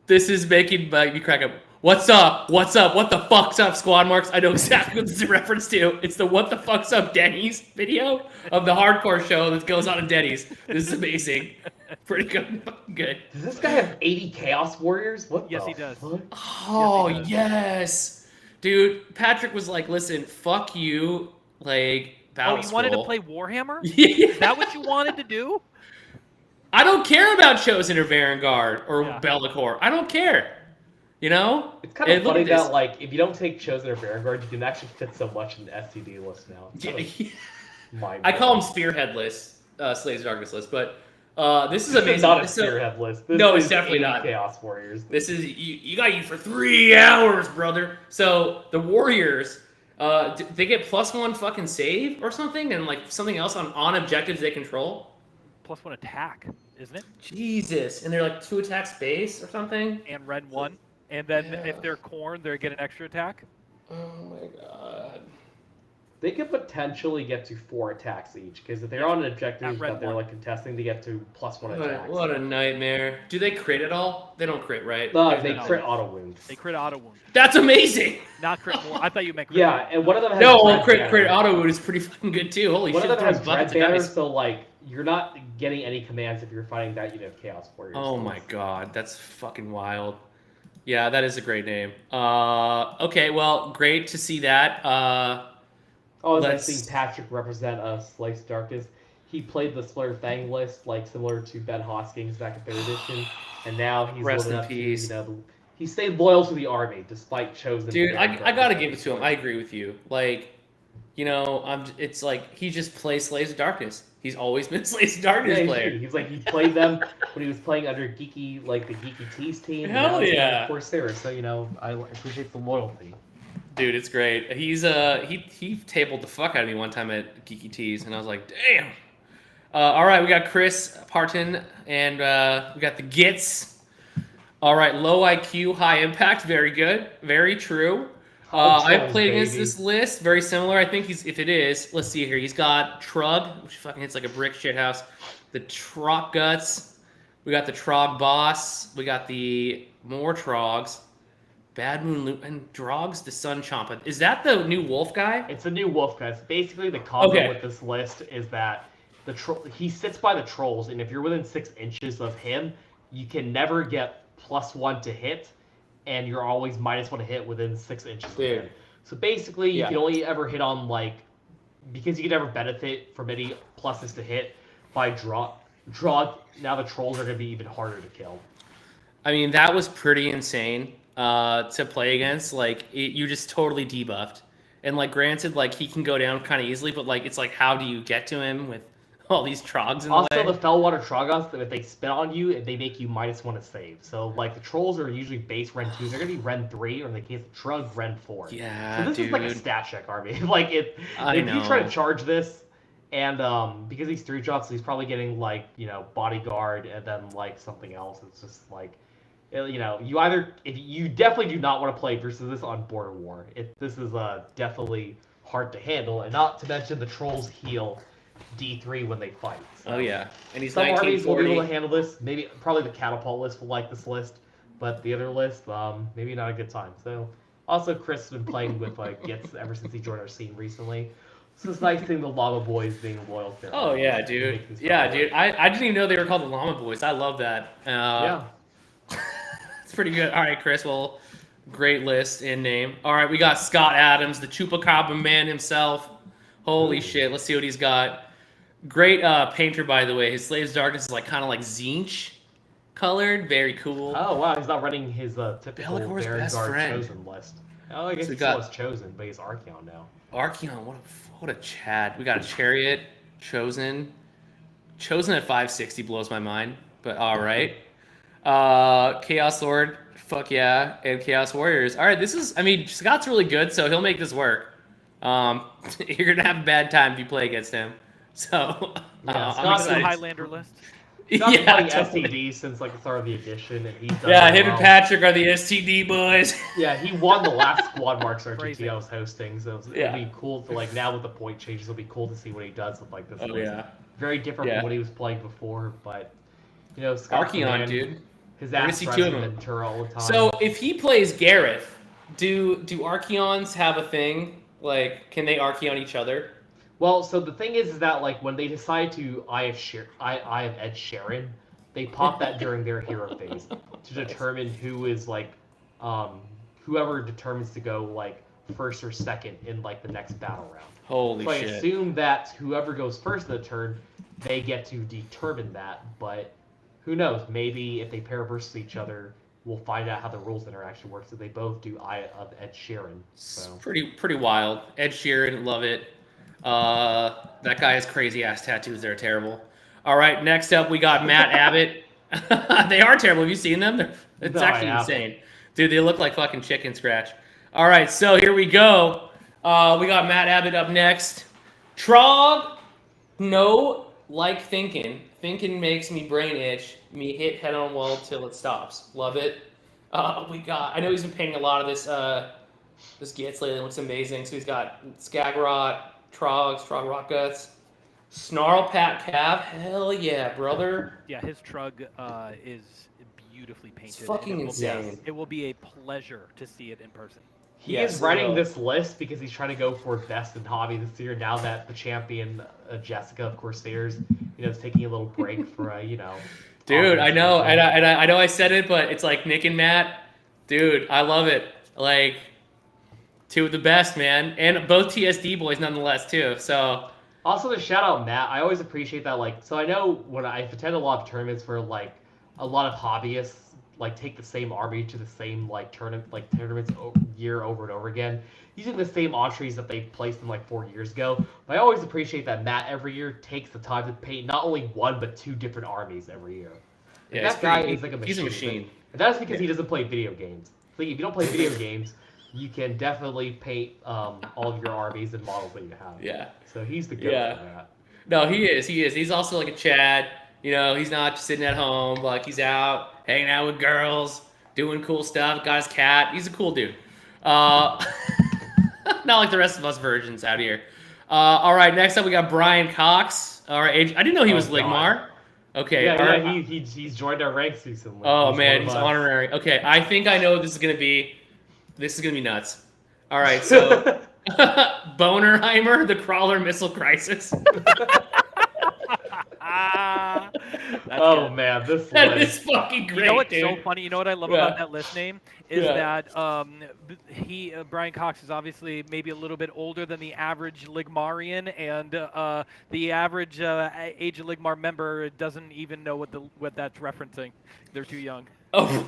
This is making me crack up. What's up? What's up? What the fuck's up, Squad Marks? I know exactly what this is a reference to. It's the What the Fuck's Up Denny's video of the hardcore show that goes on in Denny's. This is amazing. Pretty good. Good. Does this guy have 80 Chaos Warriors? What Yes, the he does. fuck? Oh, yes. Dude, Patrick was like, listen, fuck you. Like, Battle you wanted to play Warhammer? Yeah. Is that what you wanted to do? I don't care about Chosen or Vanguard or Bellicor. I don't care. You know? It's kind of funny that, like, if you don't take Chosen or Vanguard, you can actually fit so much in the STD list now. I call them Spearhead list, Slaves of Darkness list, but this is amazing. It's not a Spearhead list. No, it's definitely not. Chaos Warriors. This is, you got you for 3 hours, brother. So, the Warriors, they get +1 fucking save or something, and, like, something else on objectives they control? +1 attack, isn't it? Jesus. And they're, like, 2 attack space or something? And red 1. And then if they're corn, they get an extra attack. Oh my god. They could potentially get to 4 attacks each, because if they're on an objective that they're like contesting, they get to +1 attacks. What a nightmare. Do they crit at all? They don't crit, right? No, they crit auto wounds. They crit auto wound. That's amazing! Not crit more. I thought you meant crit. Yeah, and one of them has crit auto wound is pretty fucking good too. Holy shit. One of them has Dread Banner, so like you're not getting any commands if you're fighting that unit of Chaos Warriors. Oh my god, that's fucking wild. Yeah, that is a great name. Okay, well, great to see that. Let's see Patrick represent Slice Darkest. He played the Slur Fang list, like similar to Ben Hoskins back in 3rd edition, and now he's Rest in up peace. To, he stayed loyal to the army despite Chosen. Dude, I gotta give it to him. I agree with you. Like, you know, it's like he just plays Slaves of Darkness. He's always been Slaves of Darkness player. He's like, he played them when he was playing under Geeky, like the Geeky Tees team. Hell yeah. Corsair, so you know, I appreciate the loyalty. Dude, it's great. He's he tabled the fuck out of me one time at Geeky Tees, and I was like, damn. All right, we got Chris Parton, and we got the Gits. All right, low IQ, high impact. Very good. Very true. I've played against this list. Very similar. I think if it is, let's see here. He's got Trug, which fucking hits like a brick shithouse. The Trog Guts. We got the Trog Boss. We got the more Trogs. Bad Moon Loop and Drogs, the Sun Chompa. Is that the new wolf guy? It's a new wolf guy. So basically, the combo with this list is that he sits by the trolls, and if you're within 6 inches of him, you can never get +1 to hit, and you're always -1 to hit within 6 inches of him. So basically, you can only ever hit on because you can never benefit from any pluses to hit by draw. Now the trolls are going to be even harder to kill. I mean, that was pretty insane to play against. Like, you just totally debuffed. And, like, granted, like, he can go down kind of easily, but, like, it's like, how do you get to him with all these trogs in the Also, way. the Fellwater Trogons, if they spin on you, they make you -1 to save. So, like, the Trolls are usually base Ren 2. They're going to be Ren 3, or in the case of Trug, Ren 4. Yeah, so this is like a dude. stat check army. Like, if you try to charge this, and because he's 3-drops, he's probably getting, like, Bodyguard, and then, like, something else. It's just, like, you definitely do not want to play versus this on Border War. This is definitely hard to handle, and not to mention the Trolls heal D3 when they fight. So. Oh yeah, and he's Some armies will 1940. be able to handle this. Probably the Catapult list will like this list, but the other list, maybe not a good time. So, also Chris has been playing with Gits ever since he joined our scene recently. So it's nice seeing the Llama Boys being loyal to. Oh yeah, dude. Yeah, dude. I didn't even know they were called the Llama Boys. I love that. Yeah. It's pretty good. All right, Chris. Well, great list in name. All right, we got Scott Adams, the Chupacabra man himself. Holy shit. Let's see what he's got. Great painter, by the way. His Slaves Darkness is kind of like Zinch colored. Very cool. Oh wow, he's not running his typical Bellicor's Baron best Guard friend. Chosen list. Oh, I guess So he still has Chosen, but he's Archeon now. Archeon, what a Chad. We got a Chariot, Chosen. Chosen at 560 blows my mind, but all right. Chaos Lord, fuck yeah, and Chaos Warriors. All right, Scott's really good, so he'll make this work. You're gonna have a bad time if you play against him. So I'm Scott's excited. a Highlander list. Scott's Yeah, playing totally. STD since the start of the edition, and he's done Yeah, really him and well. Patrick are the STD boys. Yeah, he won the last Squad Marks Crazy. RTT I was hosting, so Yeah. it'll be cool to now with the point changes. It'll be cool to see what he does with this. Oh list. yeah, Very different Yeah. from what he was playing before, but Scott Archeon, Command, dude. his We're gonna ass see drives two of him them. Ventura all the time. So if he plays Gareth, do Archeons have a thing? Can they Archeon each other? Well, so the thing is that when they decide to Eye of Ed Sheeran, they pop that during their hero phase to determine who is whoever determines to go first or second in the next battle round. Holy So I shit. assume that whoever goes first in the turn, they get to determine that, but who knows? Maybe if they pair versus each other, we'll find out how the rules interaction works if they both do Eye of Ed Sheeran. So. Pretty wild. Ed Sheeran, love it. That guy has crazy ass tattoos. They're terrible. All right, next up we got Matt Abbott. They are terrible. Have you seen them? It's No, actually I haven't. insane. Dude, they look like fucking chicken scratch. All right, so here we go. We got Matt Abbott up next. Trog, no, thinking. Thinking makes me brain itch. Me hit head on wall till it stops. Love it. I know he's been painting a lot of this Gits lately. It looks amazing. So he's got Skagrot, Trogs, Trog Rock Guts, Snarl Pat Cav. Hell yeah, brother. Yeah, his Trug is beautifully painted. It's fucking and insane. It will be a pleasure to see it in person. He Yes, is writing well. this list because he's trying to go for best in hobby this year. Now that the champion Jessica of Corsairs, is taking a little break for Dude, I know, offense. and I know I said it, but it's like Nick and Matt. Dude, I love it. Two of the best, man, and both TSD boys nonetheless too. So Also to shout out Matt, I always appreciate that. So I know when I've attended a lot of tournaments where a lot of hobbyists take the same army to the same tournaments year over and over again, using the same entries that they placed in 4 years ago. But I always appreciate that Matt every year takes the time to paint not only one but two different armies every year. yeah, That guy pretty- is a machine. He's a machine. And that's because he doesn't play video games. So if you don't play video games, you can definitely paint all of your armies and models that you have. Yeah. So he's the good Yeah. for that. No, he is. He's also like a Chad. He's not just sitting at home. He's out hanging out with girls, doing cool stuff. Got his cat. He's a cool dude. Not like the rest of us virgins out here. All right, next up we got Brian Cox. All right, I didn't know he was God. Ligmar. Okay. Yeah, all right. he's joined our ranks recently. Oh He's man, one he's of us. honorary. Okay, I think I know what this is gonna be. This is gonna be nuts. All right, so Bonerheimer, the Crawler Missile Crisis. That's Oh good. man, this That list. is fucking great, You know what's dude. so funny? You know what I love Yeah. about that list name is Yeah. that Brian Cox is obviously maybe a little bit older than the average Ligmarian, and the average age of Ligmar member doesn't even know what that's referencing. They're too young. Oh,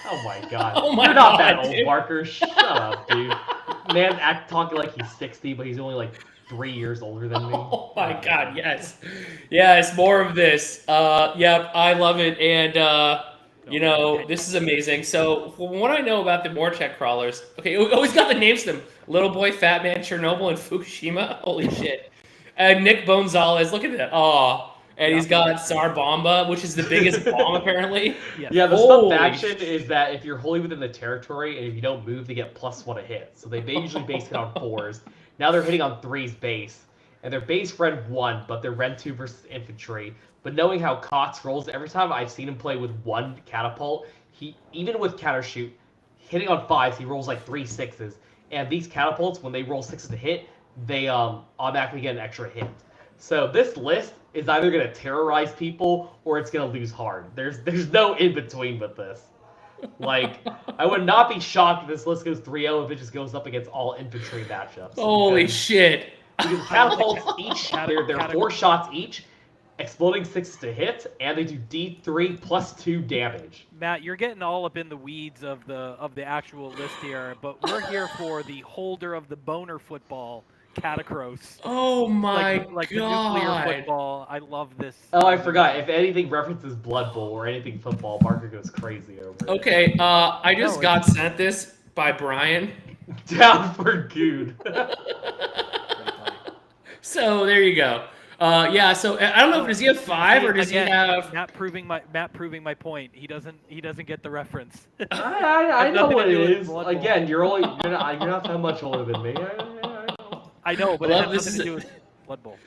Oh my god. Oh my You're not that God, old, dude. Barker. Shut up, dude. Man talking like he's 60, but he's only 3 years older than me. Oh my god, yes. Yes, more of this. Yep, I love it. And this is amazing. So from what I know about the Morchek crawlers, okay, he's got the names to them. Little Boy, Fat Man, Chernobyl, and Fukushima. Holy shit. And Nick Bonzales, look at that. Oh. And he's got Tsar Bomba, which is the biggest bomb apparently. Yeah, the sub faction is that if you're wholly within the territory and if you don't move, they get +1 a hit. So they usually base hit on 4s. Now they're hitting on 3s base. And they're base Ren 1, but they're Ren 2 versus infantry. But knowing how Cox rolls, every time I've seen him play with 1 catapult, even with counter shoot, hitting on 5s, he rolls like 3 6s. And these catapults, when they roll 6s to hit, they automatically get an extra hit. So this list is either going to terrorize people or it's going to lose hard. There's no in between with this. Like, I would not be shocked if this list goes 3-0 if it just goes up against all infantry matchups. Holy shit. Because catapults each, they're 4 shots each, exploding 6 to hit, and they do D3 +2 damage. Matt, you're getting all up in the weeds of the actual list here, but we're here for the holder of the boner football, Catacross. Oh my like god. the nuclear football. I love this. Oh, I forgot. If anything references Blood Bowl or anything football, Parker goes crazy over it. Okay, I just got sent this by Brian. Down for good. So there you go. So I don't know, does he have 5 or does he have Matt proving my point. He doesn't get the reference. I know what it is. Again, you're not that much older than me. I know, but it has nothing to do with Blood Bowl.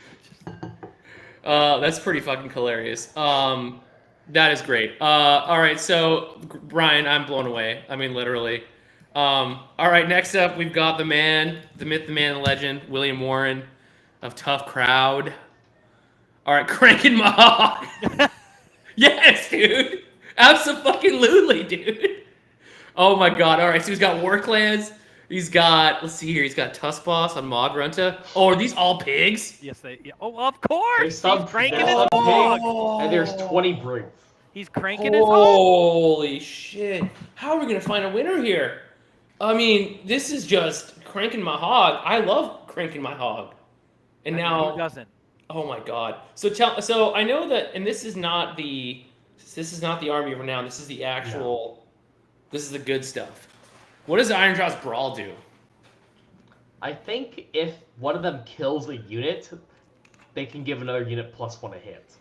That's pretty fucking hilarious. That is great. All right, so Brian, I'm blown away. I mean, literally. All right, next up, we've got the man, the myth, the man, the legend, William Warren of Tough Crowd. All right, cranking my hog. Yes, dude. Absolutely, dude. Oh my god. All right, so he's got War Clans. He's got, let's see here, he's got Tusk Boss on Grunta. Oh, are these all pigs? Yes, Oh, of course. He's cranking his hog. And there's 20 brutes. He's cranking his hog. Holy shit. How are we going to find a winner here? I mean, this is just cranking my hog. I love cranking my hog. And now, who doesn't? Oh my god. So I know that, and this is not the Army of Renown. This is the actual. This is the good stuff. What does Iron Jaw's Brawl do? I think if one of them kills a unit, they can give another unit +1 a hit.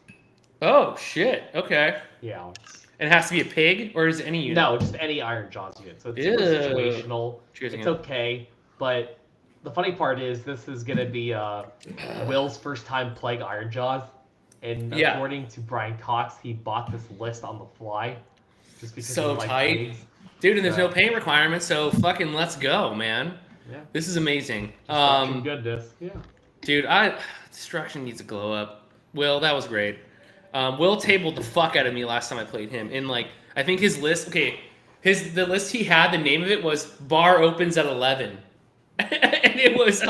Oh shit. Okay. Yeah. And it has to be a pig, or is it any unit? No, just any Iron Jaws unit. So it's super situational. It's okay, but the funny part is this is gonna be Will's first time playing Iron Jaws, and according to Brian Cox, he bought this list on the fly, just because so he tight, pigs. Dude. And there's no paint requirement, so fucking let's go, man. Yeah. This is amazing. Goodness. Yeah. Dude, Destruction needs to glow up. Will, that was great. Will tabled the fuck out of me last time I played him. In I think his list. Okay, the list he had. The name of it was Bar Opens at 11. And it was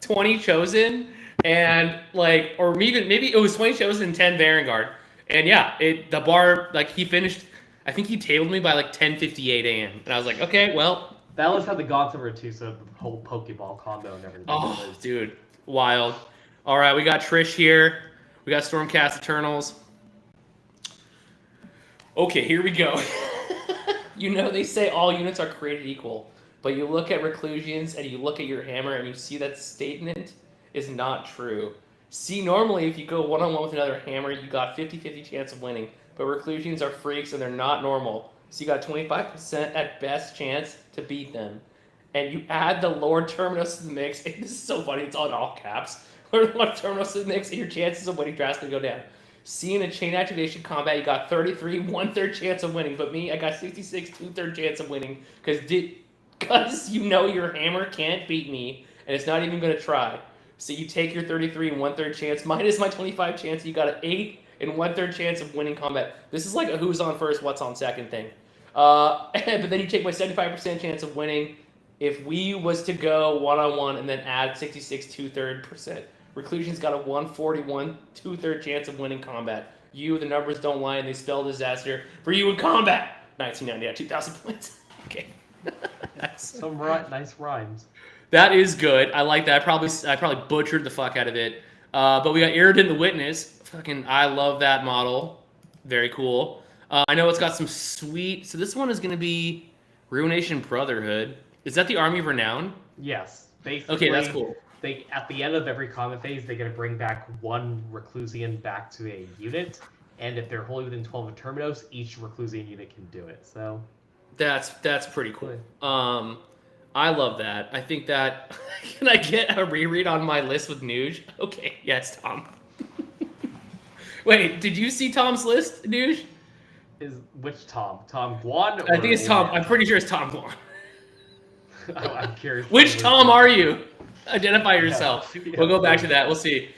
20 chosen and or maybe it was 20 chosen and 10 Vanguard. And yeah, the bar he finished. I think he tabled me by 10:58 a.m. And I was like, okay, well. That list had the Gauntlet too, so the whole Pokeball combo and everything. Oh, dude, wild. All right, we got Trish here. We got Stormcast Eternals. Okay, here we go. They say all units are created equal. But you look at Reclusions and you look at your hammer and you see that statement is not true. See, normally if you go one-on-one with another hammer, you got 50-50 chance of winning. But Reclusions are freaks and they're not normal. So you got 25% at best chance to beat them. And you add the Lord Terminus to the mix. And this is so funny, it's on all caps. Lord Terminus to the mix and your chances of winning drastically go down. See, in a chain activation combat, you got 33 1/3 chance of winning. But me, I got 66 2/3 chance of winning. Because your hammer can't beat me, and it's not even going to try. So you take your 33 1/3 chance, minus my 25 chance, you got an 8 1/3 chance of winning combat. This is like a who's on first, what's on second thing. But then you take my 75% chance of winning if we was to go one-on-one and then add 66 2/3%. Reclusion's got a 141 2/3 chance of winning combat. The numbers don't lie, and they spell disaster for you in combat. 1990 at 2,000 points. Okay. Some nice rhymes. That is good. I like that. I probably butchered the fuck out of it. But we got Irritant the Witness. Fucking, I love that model. Very cool. I know it's got some sweet. So this one is going to be Ruination Brotherhood. Is that the Army of Renown? Yes. Basically, Okay, that's cool. They at the end of every common phase, they're gonna bring back one Reclusian back to a unit, and if they're wholly within 12 of Terminos, each Reclusian unit can do it. So That's pretty cool. I love that. I think that can I get a reread on my list with Nuge? Okay, yes, Tom. Wait, did you see Tom's list, Nuge? is which Tom? Tom Guan? I think it's Tom. I'm pretty sure it's Tom Guan. I'm curious. Which Tom are you? Identify yourself. Yeah. We'll go back to that. We'll see.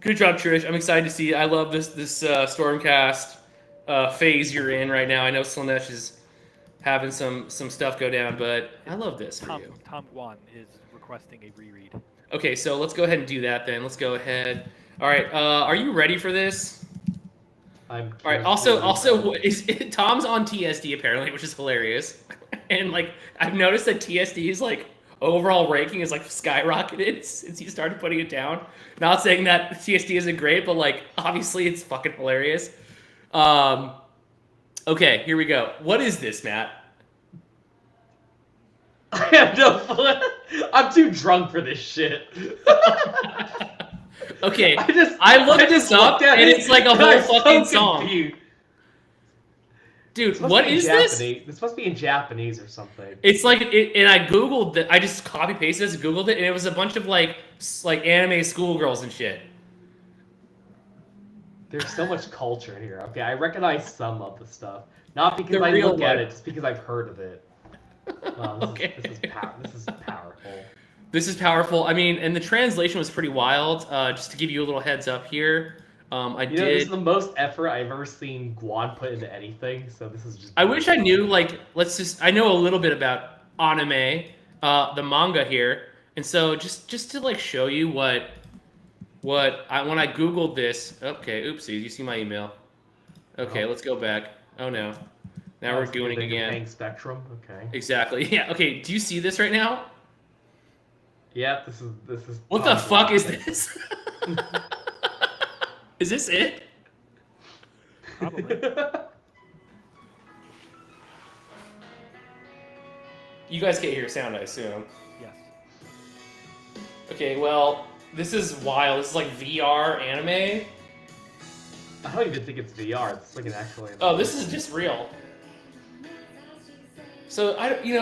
Good job, Trish. I'm excited to see. I love this Stormcast phase you're in right now. I know Slanesh is having some stuff go down, but I love this for you. Tom Guan is requesting a reread. Okay, so let's go ahead and do that then. Let's go ahead. All right, are you ready for this? I'm All right. Also, is Tom's on TSD apparently, which is hilarious. And like, I've noticed that TSD's like overall ranking is like skyrocketed since you started putting it down. Not saying that TSD isn't great, but like, obviously, it's fucking hilarious. Okay, here we go. What is this, Matt? I have no fun. I'm too drunk for this shit. Okay, I looked this up, and it's like a whole fucking song. Confused. Dude, what is this? This must be in Japanese or something. It's like, and I googled it. I just copy pasted this, googled it, and it was a bunch of like anime schoolgirls and shit. There's so much culture here. Okay, I recognize some of the stuff, not because The I real look at one. it, just because I've heard of it. Okay. This is powerful. This is powerful. I mean, and the translation was pretty wild. Just to give you a little heads up here, This is the most effort I've ever seen Guan put into anything. So this is just. I wish I knew. Like, I know a little bit about anime, the manga here, and so just to like show you when I googled this. Okay, oopsie. You see my email? Okay, let's go back. Oh no, now we're doing it again. Spectrum. Okay. Exactly. Yeah. Okay. Do you see this right now? Yeah. This is. What the fuck is this? Is this it? Probably. You guys can't hear sound, I assume. Yes. Okay, well, this is wild. This is like VR anime. I don't even think it's VR. It's like an actual. Anime. Oh, this is just real. So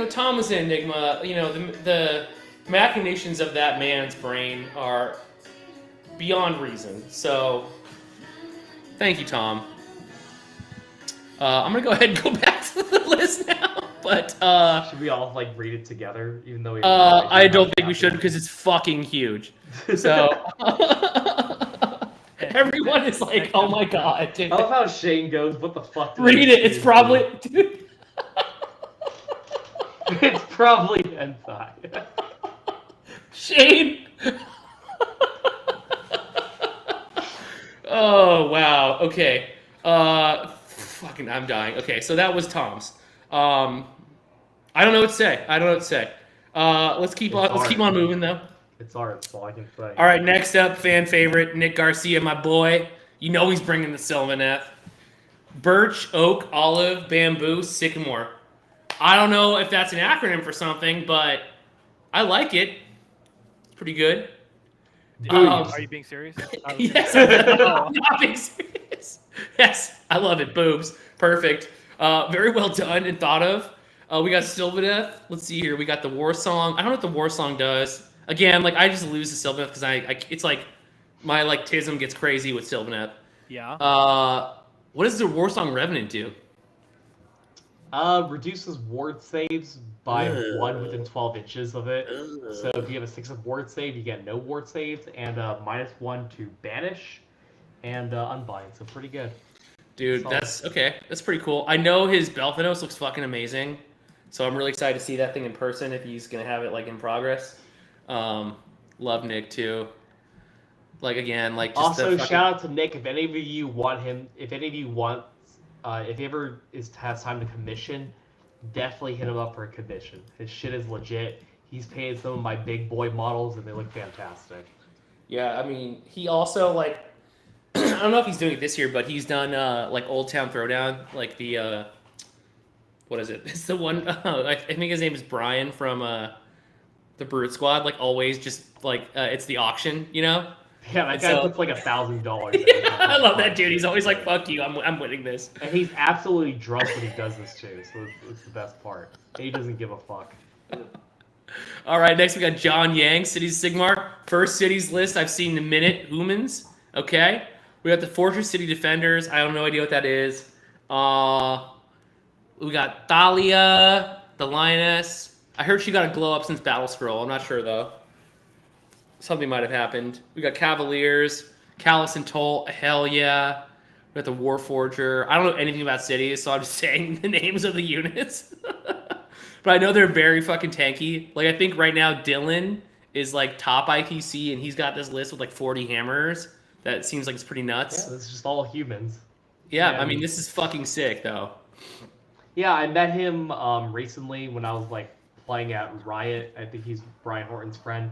Tom was an enigma. The machinations of that man's brain are beyond reason. So, thank you, Tom. I'm gonna go ahead and go back to the list now. But should we all like read it together, even though we? I don't think we should because it's fucking huge. So everyone is like, "Oh my god!" Dude. I love how Shane goes. What the fuck? Read it. It's probably. Dude. It's probably hentai. Shane. Oh wow. Okay. Fucking, I'm dying. Okay, so that was Tom's. I don't know what to say. Let's keep on moving though. It's art. That's all I can say. All right, next up, fan favorite Nick Garcia, my boy. You know he's bringing the Sylvaneth. Birch, oak, olive, bamboo, sycamore. I don't know if that's an acronym for something, but I like it. It's pretty good. Are you being serious? Yes, I'm not being serious. Yes, I love it. Boobs. Perfect. Very well done and thought of. We got Sylvaneth. Let's see here. We got the War Song. I don't know what the War Song does. Again, like I just lose the Sylvaneth because it's like my like tism gets crazy with Sylvaneth. Yeah. What does the War Song Revenant do? Reduces ward saves by 1 within 12 inches of it. So if you have a 6 of ward save, you get no ward saves, and -1 to banish and unbind. So pretty good. Dude, that's okay. That's pretty cool. I know his Belthanos looks fucking amazing, so I'm really excited to see that thing in person if he's gonna have it like in progress. Love Nick too. Like again, like just also shout out to Nick if any of you want him. If any of you want. If he ever has time to commission, definitely hit him up for a commission. His shit is legit. He's painted some of my big boy models, and they look fantastic. Yeah, I mean, he also like I don't know if he's doing it this year, but he's done like Old Town Throwdown, like the what is it? It's the one. I think his name is Brian from the Brute Squad. Like always, just like it's the auction, you know. Yeah, that And guy so- puts like $1,000. Yeah, I love that dude. He's always like, "Fuck you, I'm winning this." And he's absolutely drunk when he does this too, so it's the best part. And he doesn't give a fuck. All right, next we got John Yang, Cities Sigmar. First cities list I've seen in a minute. Humans. Okay. We got the Fortress City Defenders. I have no idea what that is. We got Thalia, the Lioness. I heard she got a glow up since Battle Scroll. I'm not sure though. Something might have happened. We got Cavaliers, Callus and Toll. Hell yeah. We got the Warforger. I don't know anything about cities, so I'm just saying the names of the units. But I know they're very fucking tanky. Like, I think right now Dylan is like top ITC, and he's got this list with like 40 hammers. That seems like it's pretty nuts. Yeah, this is just all humans. Yeah, Yeah, I mean, this is fucking sick, though. Yeah, I met him recently when I was like playing at Riot. I think he's Brian Horton's friend.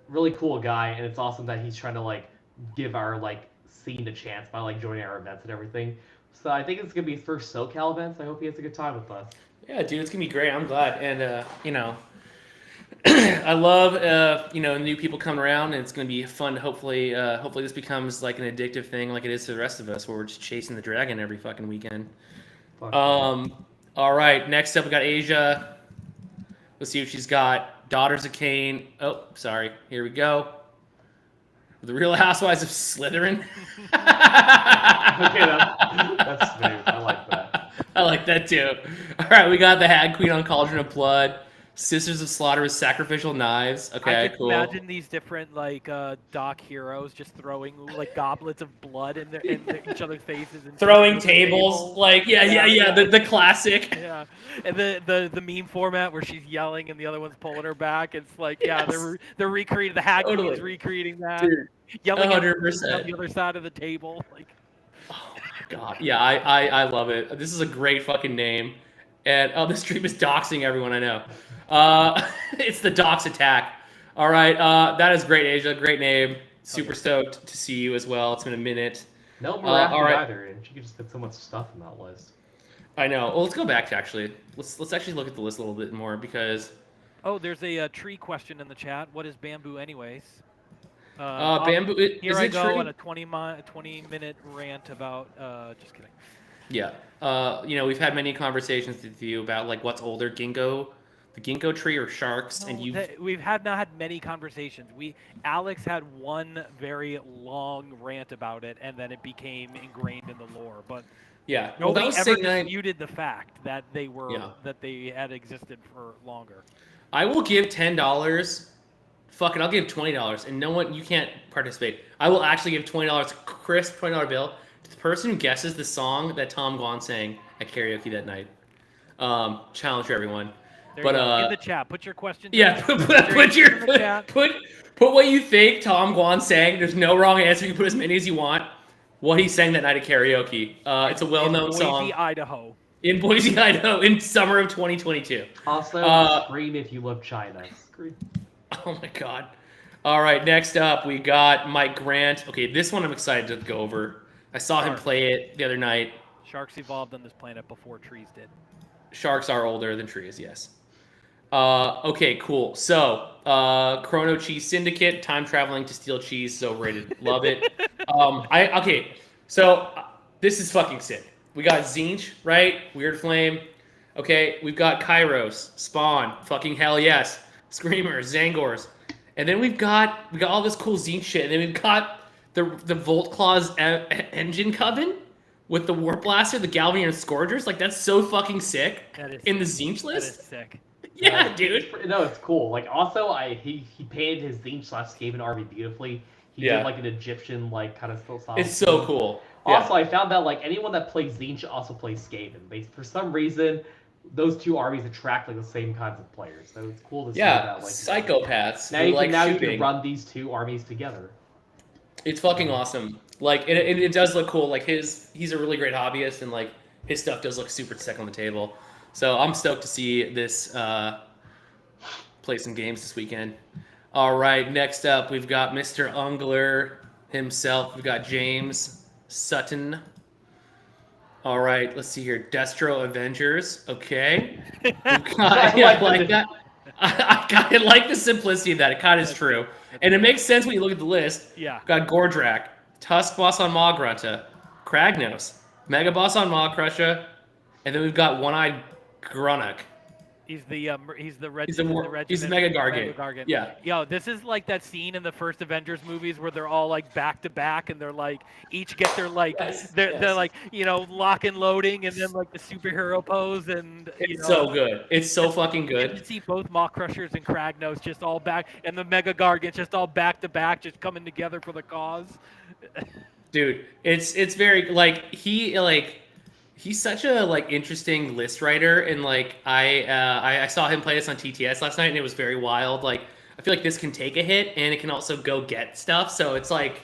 Really cool guy, and it's awesome that he's trying to like give our like scene a chance by like joining our events and everything. So I think it's gonna be his first SoCal event. So I hope he has a good time with us. Yeah, dude, it's gonna be great. I'm glad, and you know, I love new people coming around, and it's gonna be fun. Hopefully this becomes like an addictive thing, like it is to the rest of us, where we're just chasing the dragon every fucking weekend. Fuck. All right, next up we got Asia. Let's see what she's got. Daughters of Cain. Oh, sorry. Here we go. The Real Housewives of Slytherin. Okay, that's smooth. I like that. I like that too. All right, we got the Hag Queen on Cauldron of Blood. Sisters of Slaughter with Sacrificial Knives. Okay, I can cool. imagine these different like doc heroes just throwing like goblets of blood in each other's faces and Throwing tables. Like, yeah. The classic. Yeah, and the meme format where she's yelling and the other one's pulling her back. It's like, yeah, Yes. they're recreating the Hag Totally. Queen's recreating that, Dude, yelling at 100%. on the other side of the table. Like, Oh my god. Yeah, I love it. This is a great fucking name. And this stream is doxing everyone I know. It's the Dox Attack. All right, that is great, Asia. Great name. Super stoked to see you as well. It's been a minute. No Marathi all right. either, and she could just put so much stuff in that list. I know. Well, let's go back to actually. Let's actually look at the list a little bit more because oh, there's a tree question in the chat. What is bamboo, anyways? bamboo. Here Is I it go true? on a 20-minute rant about. Just kidding. Yeah. We've had many conversations with you about like what's older, ginkgo, the ginkgo tree or sharks, and you. We've not had many conversations. Alex had one very long rant about it, and then it became ingrained in the lore. But Yeah. Well, that nobody was ever saying that disputed the fact that they were Yeah. that they had existed for longer. I will give $10. Fuck it, I'll give $20, and no one, you can't participate. I will actually give $20, crisp $20 bill, to the person who guesses the song that Tom Guan sang at karaoke that night. Challenge for everyone. There But you go. In the chat, put your questions. yeah, in. put what you think Tom Guan sang. There's no wrong answer. You can put as many as you want. What he sang that night at karaoke. It's a well-known song Boise, Idaho. in Boise, Idaho, in summer of 2022. Also, scream if you love China. Scream. Oh my god. All right, next up we got Mike Grant. Okay, this one I'm excited to go over. I saw him play it the other night. Sharks evolved on this planet before trees did. Sharks are older than trees, yes. Okay, cool. So, Chrono Cheese Syndicate, time traveling to steal cheese is overrated. Love it. This is fucking sick. We got Zinch, right? Weird Flame. Okay, we've got Kairos, Spawn, fucking hell yes. Screamers, Zangors. And then we got all this cool Zinch shit. And then we've got the Volt Claws engine coven with the Warp Blaster, the Galvanian Scourgers. Like, that's so fucking sick. That is In the Zinch list. That is sick. Yeah, dude. No, it's cool. Like, also, he painted his Zinch/Skaven RV beautifully. He Yeah. did like an Egyptian like kind of style. It's so cool. Also, I found that like anyone that plays Zinch also plays Skaven. For some reason, those two armies attract like the same kinds of players. So it's cool to see Yeah, that. Like psychopaths. now who you like can shooting. run these two armies together. It's fucking awesome. Like it does look cool. Like he's a really great hobbyist, and like his stuff does look super sick on the table. So I'm stoked to see this play some games this weekend. All right, next up, we've got Mr. Ungler himself. We've got James Sutton. All right, let's see here. Destro Avengers. Okay. We've got, I like that. I like the simplicity of that. It kind of is true. And it makes sense when you look at the list. Yeah. We've got Gordrak, Tusk Boss on Maw Grunta, Kragnos, Mega Boss on Maw Crusher, and then we've got One-Eyed Grunnock. He's the He's the Mega Gargant. Yeah. Yo, this is like that scene in the first Avengers movies where they're all like back to back and they're like each get their like they're like, you know, lock and loading and then like the superhero pose and it's so good. It's so fucking good. You see both Maw Crushers and Kragnos just all back and the Mega Gargants just all back to back just coming together for the cause. Dude, it's very he's such a like interesting list writer, and like I saw him play this on TTS last night, and it was very wild. Like I feel like this can take a hit, and it can also go get stuff. So it's like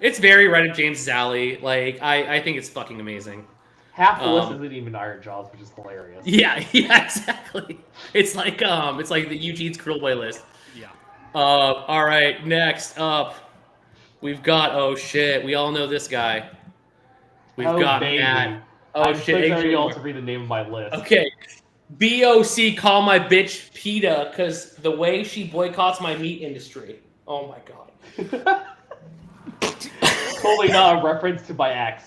it's very right up James's alley. Like I think it's fucking amazing. Half the list isn't even Iron Jaws, which is hilarious. Yeah, exactly. It's like the Eugene's Cruel Boy list. Yeah. All right, next up, we've got oh shit, we all know this guy. We've got baby. Matt. Oh I'm shit! so sorry y'all to read the name of my list. Okay, BOC, call my bitch PETA, because the way she boycotts my meat industry. Oh my god. Totally not a reference to my ex.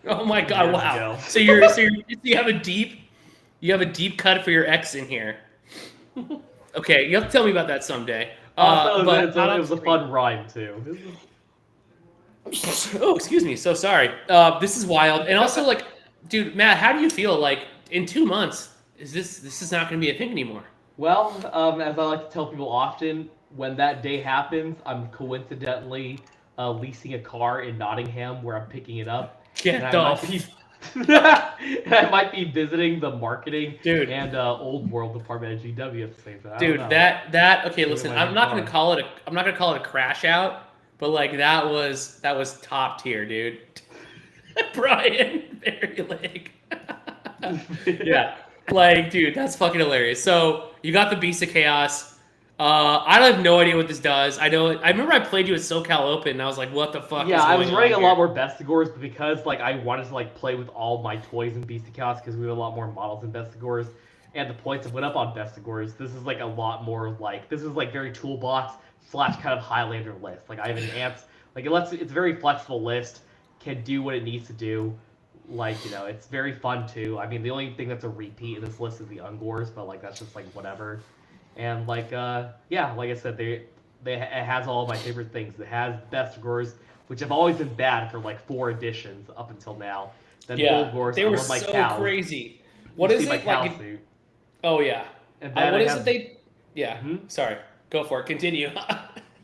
Oh my god! Years Wow. ago. So you have a deep cut for your ex in here. Okay, you'll have to tell me about that someday. But it was a fun rhyme too. Oh, excuse me. So sorry. This is wild. And also, like, dude, Matt, how do you feel? Like, in 2 months, this is not going to be a thing anymore? Well, as I like to tell people often, when that day happens, I'm coincidentally leasing a car in Nottingham where I'm picking it up. Get off. And I might be visiting the marketing and old world department at GW at the same time. Dude, that okay. Listen, I'm not gonna call it a crash out. But like that was top tier, dude. Brian Berry Lake. Yeah. Like, dude, that's fucking hilarious. So you got the Beast of Chaos. I have no idea what this does. I remember I played you at SoCal Open and I was like, what the fuck? Yeah, I was running a lot more Bestigors, but because like I wanted to like play with all my toys in Beast of Chaos because we have a lot more models in Bestigors, and the points have went up on Bestigors. This is like a lot more like this is like very toolbox / kind of Highlander list. Like I have enhanced, like it's a very flexible list, can do what it needs to do. Like, you know, it's very fun too. I mean, the only thing that's a repeat in this list is the Ungors, but like that's just like whatever. And like yeah, like I said, it has all of my favorite things. It has Bestigors, which have always been bad for like 4 editions up until now. Then Bulgors, they were so cows. Crazy. What is it like? Oh yeah. And what is it they? Yeah. Mm-hmm. Sorry. Go for it. Continue.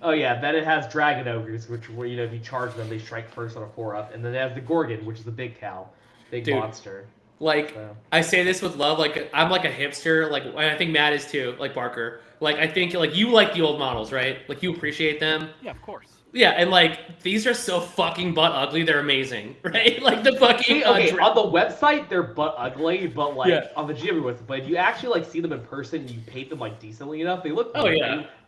Oh yeah, then it has Dragon Ogres, which you know if you charge them, they strike first on a 4-up, and then it has the Gorgon, which is the big cow, big monster. Like I say this with love. Like I'm like a hipster. Like I think Matt is too. Like Barker. Like I think like you like the old models, right? Like you appreciate them. Yeah, of course. Yeah, and like these are so fucking butt ugly. They're amazing, right? Like the fucking okay. On the website, they're butt ugly, but like on the GW website, but if you actually like see them in person, and you paint them like decently enough, they look.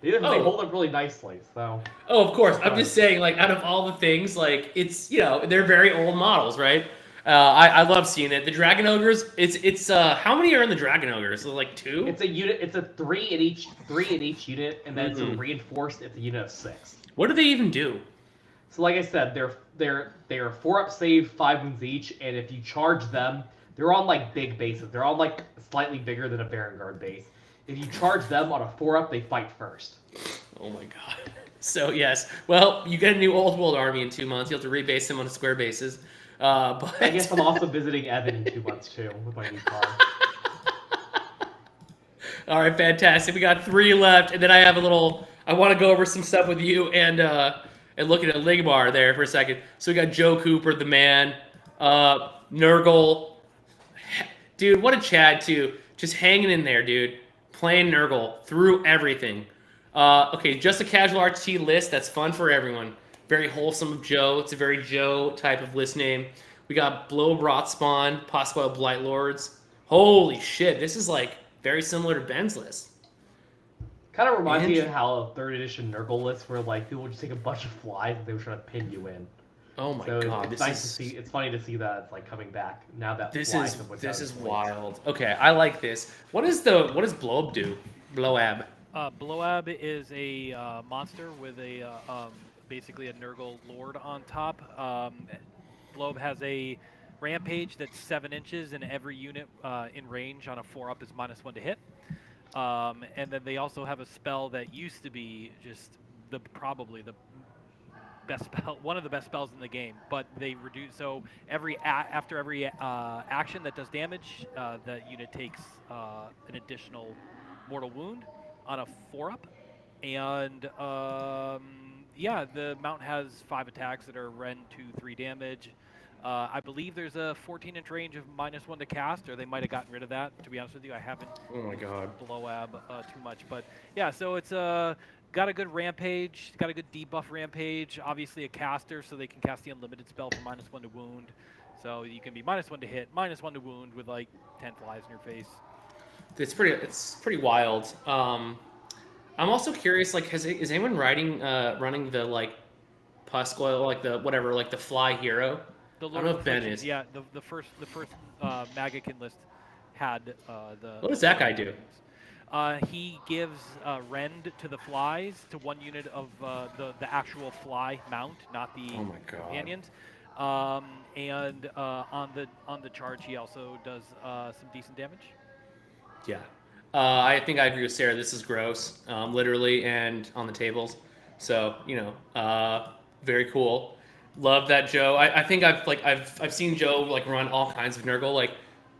They hold up really nicely. So. Oh, of course. I'm just saying, like out of all the things, like it's they're very old models, right? I love seeing it. The Dragon Ogres, it's how many are in the Dragon Ogres? So like 2? It's a unit. It's a 3 in each unit, and then it's a reinforced. It's a unit of 6. What do they even do? So like I said, they're 4-up save, 5 wounds each, and if you charge them, they're on like big bases. They're on like slightly bigger than a Baron Guard base. If you charge them on a 4-up, they fight first. Oh my god. So yes. Well, you get a new old world army in 2 months. You have to rebase them on square bases. But I guess I'm also visiting Evan in 2 months too with my new car. All right, fantastic. We got 3 left, and then I have a little. I want to go over some stuff with you and looking at Ligmar there for a second. So we got Joe Cooper, the man, Nurgle, dude. What a Chad too. Just hanging in there, dude. Playing Nurgle through everything. Okay, just a casual RTT list. That's fun for everyone. Very wholesome of Joe. It's a very Joe type of list name. We got Blowbrot Spawn, Possible Blight Lords. Holy shit, this is like very similar to Ben's list. Kind of reminds me of how 3rd edition Nurgle lists were like people would just take a bunch of flies and they were trying to pin you in. Oh my So god, it's nice to see. It's funny to see that it's like coming back now that this flies is have went this down is in flames. wild. Okay, I like this. What does Bloab do? Bloab. Bloab is a monster with a basically a Nurgle Lord on top. Bloab has a rampage that's 7 inches, and every unit in range on a 4-up is -1 to hit. And then they also have a spell that used to be just probably the best spell, one of the best spells in the game. But they reduce, so after every action that does damage, that unit takes an additional mortal wound on a 4-up. And yeah, the mount has 5 attacks that are Rend 2/3 damage. I believe there's a 14-inch range of -1 to cast, or they might have gotten rid of that. To be honest with you, I haven't Oh my god. Bloab too much, but yeah. So it's got a good rampage, got a good debuff rampage. Obviously a caster, so they can cast the unlimited spell for -1 to wound. So you can be -1 to hit, -1 to wound with like 10 flies in your face. It's pretty wild. I'm also curious, like, is anyone running the like Puscoil, like the whatever, like the fly hero? The I don't know if Ben Affliction, is. yeah, the first Magakin list had the. What does that guy do? He gives Rend to the flies, to 1 unit of the actual fly mount, not the Oh my god. companions. And on the charge, he also does some decent damage. Yeah. I think I agree with Sarah. This is gross, literally, and on the tables. So very cool. Love that Joe. I think I've seen Joe like run all kinds of Nurgle, like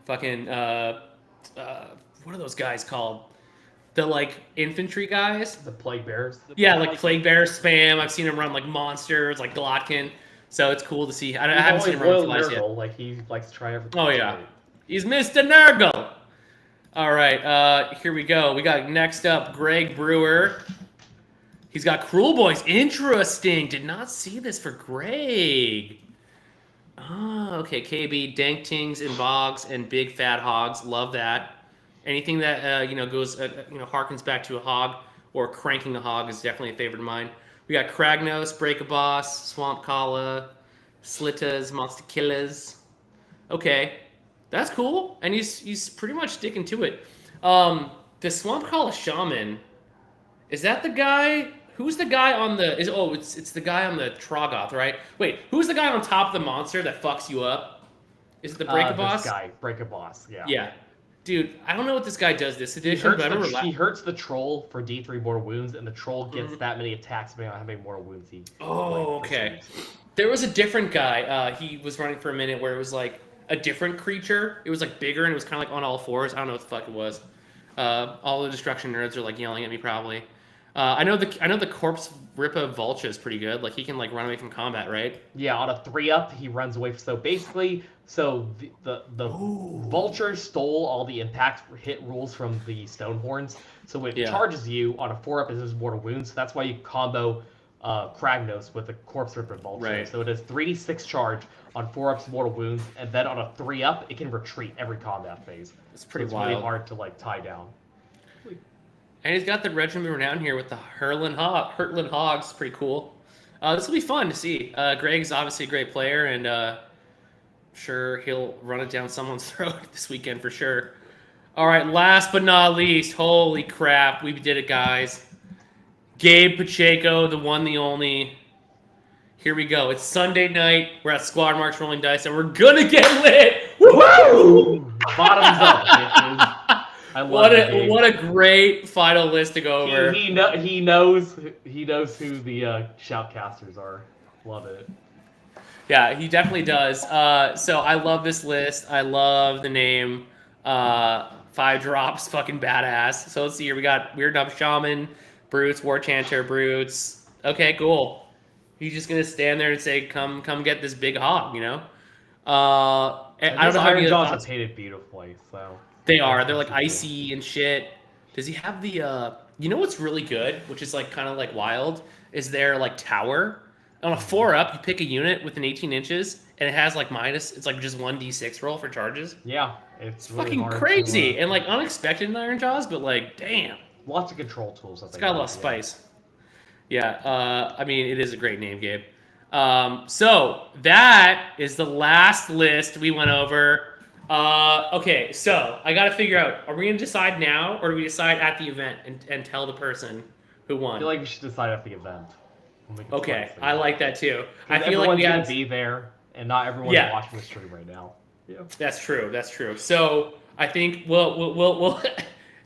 fucking what are those guys called? The like infantry guys. The Plague Bears. Yeah, like Plague Bear spam. I've seen him run like monsters, like Glotkin. So it's cool to see. I haven't seen him run flies yet. Like he likes to try everything. Oh yeah, he's Mr. Nurgle. All right, here we go. We got next up Greg Brewer. He's got Cruel Boys. Interesting. Did not see this for Greg. Oh, okay. KB, Danktings and Bogs and Big Fat Hogs. Love that. Anything that goes harkens back to a hog or cranking a hog is definitely a favorite of mine. We got Kragnos, Break a Boss, Swamp Kala, Slittas, Monster Killers. Okay, that's cool, and he's pretty much sticking to it. The Swamp Kala Shaman, is that the guy? Who's the guy on the? It's the guy on the Troggoth, right? Wait, who's the guy on top of the monster that fucks you up? Is it the Break a Boss? This guy, Break a Boss. Yeah. Yeah. Dude, I don't know what this guy does this edition, but I remember he hurts the troll for D3 mortal wounds, and the troll gets that many attacks depending on how many mortal wounds he. Okay. There was a different guy. He was running for a minute where it was like a different creature. It was like bigger and it was kind of like on all fours. I don't know what the fuck it was. All the destruction nerds are like yelling at me probably. I know the Corpse Ripa Vulture is pretty good. Like he can like run away from combat, right? Yeah, on a 3-up he runs away. So basically, the Vulture stole all the impact hit rules from the Stonehorns. So it charges you on a 4-up, it does mortal wounds. So that's why you combo Kragnos with the Corpse Ripper Vulture. Right. So it does 3d6 charge on 4-ups mortal wounds, and then on a 3-up it can retreat every combat phase. It's pretty wild. Really hard to like tie down. And he's got the Regiment Renown here with the Hurtling Hogs. Pretty cool. This will be fun to see. Greg's obviously a great player, and I'm sure he'll run it down someone's throat this weekend for sure. All right, last but not least, holy crap, we did it, guys. Gabe Pacheco, the one, the only. Here we go. It's Sunday night. We're at Squad Marks Rolling Dice, and we're gonna get lit. Woo! Bottoms up, bitches. I love what a great final list to go over. He knows who the shoutcasters are. Love it. Yeah, he definitely does. So I love this list. I love the name. 5 drops, fucking badass. So let's see here. We got Weird Numb Shaman, Brutes, War Chanter, Brutes. Okay, cool. He's just gonna stand there and say, "Come get this big hog," you know. I don't know how Iron Jaws are painted beautifully, so. They are. They're like icy and shit. Does he have the you know what's really good, which is like kind of like wild, is their like tower. On a 4-up, you pick a unit within 18 inches, and it has like it's like just 1d6 roll for charges. Yeah, it's really fucking hard crazy and like unexpected in Iron Jaws, but like damn. Lots of control tools. It's got a lot of spice. Yeah, I mean, it is a great name, Gabe. So that is the last list we went over. Okay, so I got to figure out, are we going to decide now, or do we decide at the event and tell the person who won? I feel like we should decide at the event. Okay, I like that too. I feel like we going had to be there, and not everyone's watching the stream right now. Yeah. That's true. That's true. So I think we'll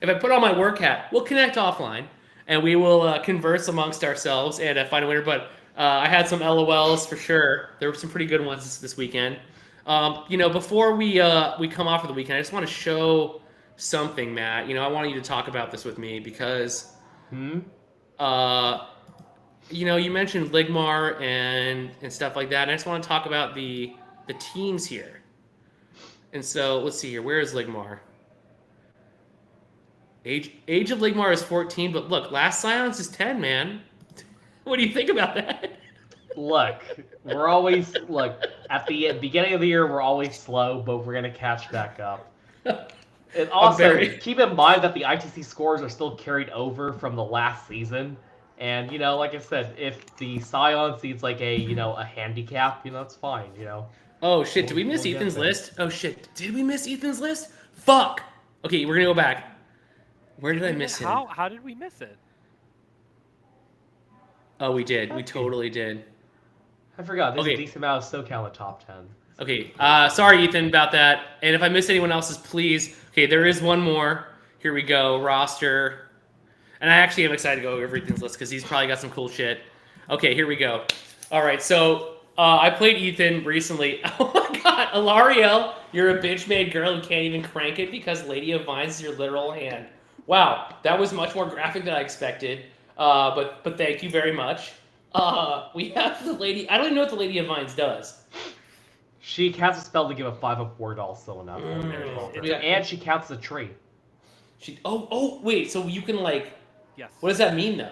if I put on my work hat, we'll connect offline and we will converse amongst ourselves and find a winner. But I had some LOLs for sure. There were some pretty good ones this weekend. Before we come off of the weekend, I just want to show something, Matt. I want you to talk about this with me because you mentioned Ligmar and stuff like that. And I just want to talk about the teams here. And so let's see here. Where is Ligmar? Age of Ligmar is 14, but look, last Scions is 10, man. What do you think about that? Look, we're always at the beginning of the year we're always slow, but we're gonna catch back up. And also keep in mind that the ITC scores are still carried over from the last season. And like I said, if the Scion sees like a handicap, it's fine, Oh shit, did we miss Ethan's list? Oh shit, did we miss Ethan's list? Fuck! Okay, we're gonna go back. Where did I miss him? How did we miss it? Oh, we did. We totally did. I forgot. There's a decent amount of SoCal in the top 10. Okay, sorry Ethan about that. And if I miss anyone else's, please. Okay, there is one more. Here we go, roster. And I actually am excited to go over Ethan's list because he's probably got some cool shit. Okay, here we go. All right, so I played Ethan recently. Oh my god, Alariel, you're a bitch-made girl who can't even crank it because Lady of Vines is your literal hand. Wow, that was much more graphic than I expected. But thank you very much. We have the lady. I don't even know what the Lady of Vines does. She casts a spell to give a 5-up ward all still enough. And she counts the tree. Wait, so you can Yes. What does that mean though?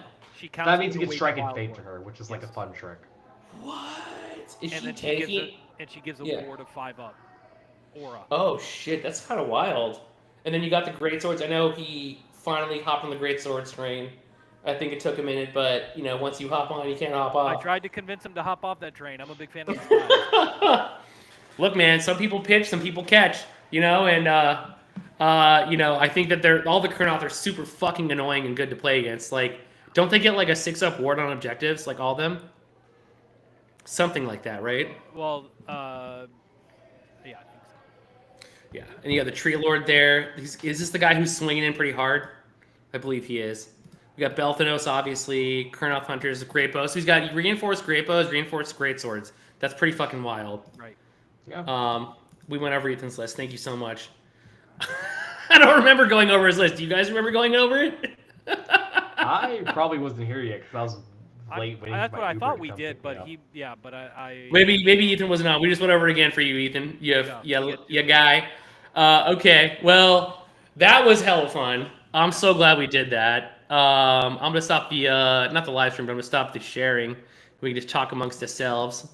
That means you can strike and fate to her, which is like a fun trick. What? Is and she taking? She gives a ward of 5-up. Aura. Oh shit, that's kind of wild. And then you got the great swords. I know he finally hopped on the great swords train. I think it took a minute, but once you hop on, you can't hop off. I tried to convince him to hop off that train. I'm a big fan of the style. Look, man, some people pitch, some people catch. And I think that all the Kurnoth are super fucking annoying and good to play against. Don't they get a 6-up ward on objectives, like all of them? Something like that, right? Well, yeah, I think so. Yeah, and you got the Tree Lord there. Is this the guy who's swinging in pretty hard? I believe he is. We got Belthanos, obviously. Kurnoth Hunters, Great Bows. So he's got reinforced Great Bows, reinforced Great Swords. That's pretty fucking wild. Right. Yeah. We went over Ethan's list. Thank you so much. I don't remember going over his list. Do you guys remember going over it? I probably wasn't here yet because I was late waiting. That's for what my I Uber thought to we come did, pick me but up. I maybe Ethan wasn't on. We just went over it again for you, Ethan. You guy. Okay, well, that was hella fun. I'm so glad we did that. I'm gonna stop the not the live stream, but I'm gonna stop the sharing. We can just talk amongst ourselves.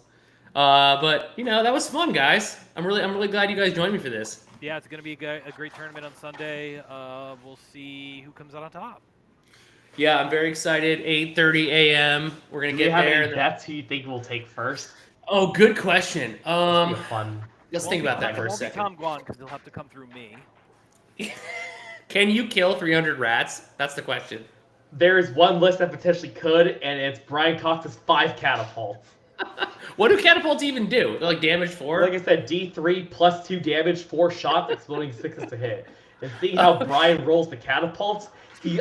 But that was fun, guys. I'm really glad you guys joined me for this. Yeah, it's gonna be a great tournament on Sunday. We'll see who comes out on top. Yeah, I'm very excited. 8:30 a.m. We're gonna get there. Any bets who you think will take first? Oh, good question. Fun. Let's think about that for a second. It won't be Tom Guan because he'll have to come through me. Can you kill 300 rats? That's the question. There is one list that potentially could, and it's Brian Cox's 5 catapults. What do catapults even do? They're damage 4? Like I said, D3 plus 2 damage, 4 shots, exploding 6s to hit. And seeing how Brian rolls the catapults,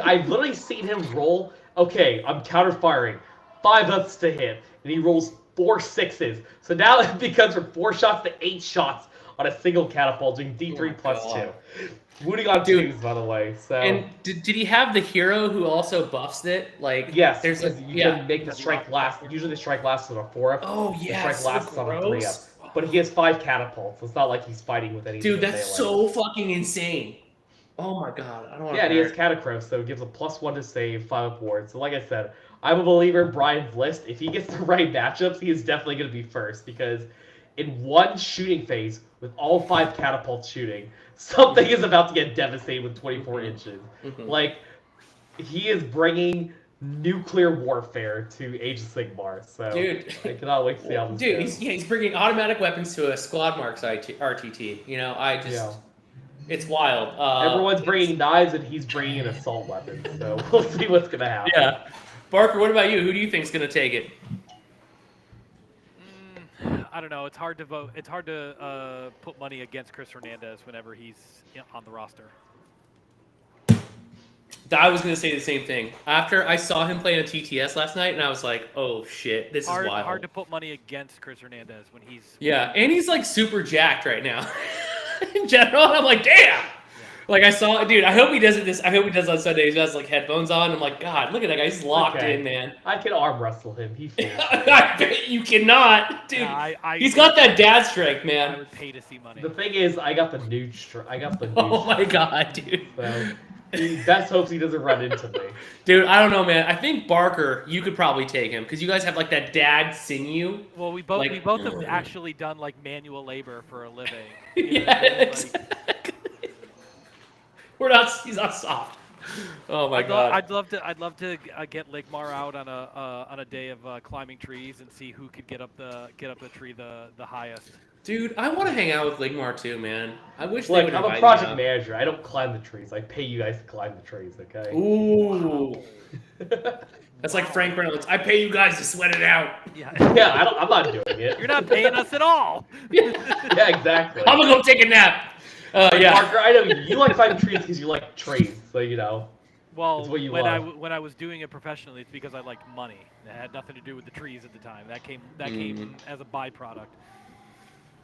I've literally seen him roll, okay, I'm counter firing, 5 ups to hit, and he rolls 4 6s. So now it becomes from 4 shots to 8 shots on a single catapult, doing D3 plus 2. Wounding on 2s, by the way. So. And did he have the hero who also buffs it? Yes, you can make the strike last. Usually the strike lasts on a 4-up. Oh, yeah. The strike lasts on a 3-up. But he has 5 catapults. It's not like he's fighting with anything. Dude, that's so fucking insane. Oh my god, I don't want to. Yeah, and he has Catacross, so it gives a +1 to save, 5-up ward. So like I said, I'm a believer in Brian's list. If he gets the right matchups, he is definitely going to be first, because in one shooting phase, with all 5 catapults shooting, something is about to get devastated with 24 inches. he is bringing nuclear warfare to Age of Sigmar. So Dude. I cannot wait to see how this Dude, goes. he's bringing automatic weapons to a Squad Marks RTT. You know, it's wild. Everyone's bringing knives, and he's bringing an assault weapon. So we'll see what's gonna happen. Yeah. Barker, what about you? Who do you think's gonna take it? I don't know. It's hard to vote. It's hard to put money against Chris Hernandez whenever he's on the roster. I was gonna say the same thing. After I saw him play in a TTS last night, and I was like, "Oh shit, this is wild." Hard to put money against Chris Hernandez when he's. Yeah, and he's like super jacked right now. In general, I'm like, damn. Yeah. Like I saw, dude. I hope he does it. I hope he does it on Sunday. He has like headphones on. I'm like, God, look at that guy. He's locked in, man. I can arm wrestle him. He feels I bet you cannot, dude. Yeah, he's got that dad strength, man. I would pay to see money. The thing is, I got the nude strike. Oh my god, dude. So, best hopes he doesn't run into me. Dude, I don't know, man. I think Barker, you could probably take him because you guys have like that dad sinew. Well, we both have actually done like manual labor for a living. Yeah, exactly. He's not soft. Oh my god. I'd love to get Ligmar out on a day of climbing trees and see who could get up the tree the highest. Dude, I want to hang out with Ligmar too, man. I wish Look, they would I'm a project manager. I don't climb the trees. I pay you guys to climb the trees, okay? Ooh. That's like Frank Reynolds. I pay you guys to sweat it out. Yeah. Yeah, I'm not doing it. You're not paying us at all. Yeah, exactly. I'm gonna go take a nap. Yeah. Parker, I know you like climbing trees because you like trees, so you know. Well, it's what you when love. I was doing it professionally, it's because I liked money. It had nothing to do with the trees at the time. That came as a byproduct.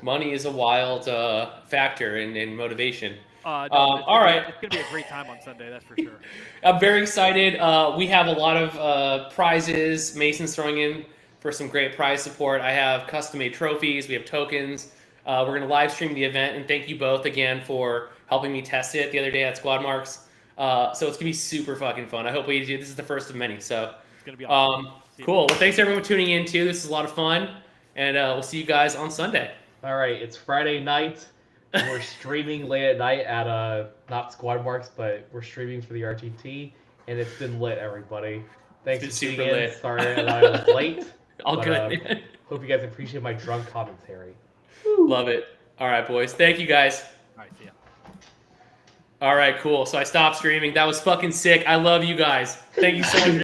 Money is a wild factor in motivation. All right. It's going to be a great time on Sunday, that's for sure. I'm very excited. We have a lot of prizes. Mason's throwing in for some great prize support. I have custom-made trophies. We have tokens. We're going to live stream the event, and thank you both again for helping me test it the other day at Squad Marks. So it's going to be super fucking fun. I hope we do. This is the first of many. So it's going to be awesome. Cool. Well, thanks everyone for tuning in, too. This is a lot of fun, and we'll see you guys on Sunday. All right, it's Friday night. We're streaming late at night at not Squad Marks, but we're streaming for the RTT, and it's been lit, everybody. Thanks for tuning in. Lit. Sorry that I was late. All good. Hope you guys appreciate my drunk commentary. Love it. All right, boys. Thank you, guys. All right, see ya. All right, cool. So I stopped streaming. That was fucking sick. I love you guys. Thank you so much.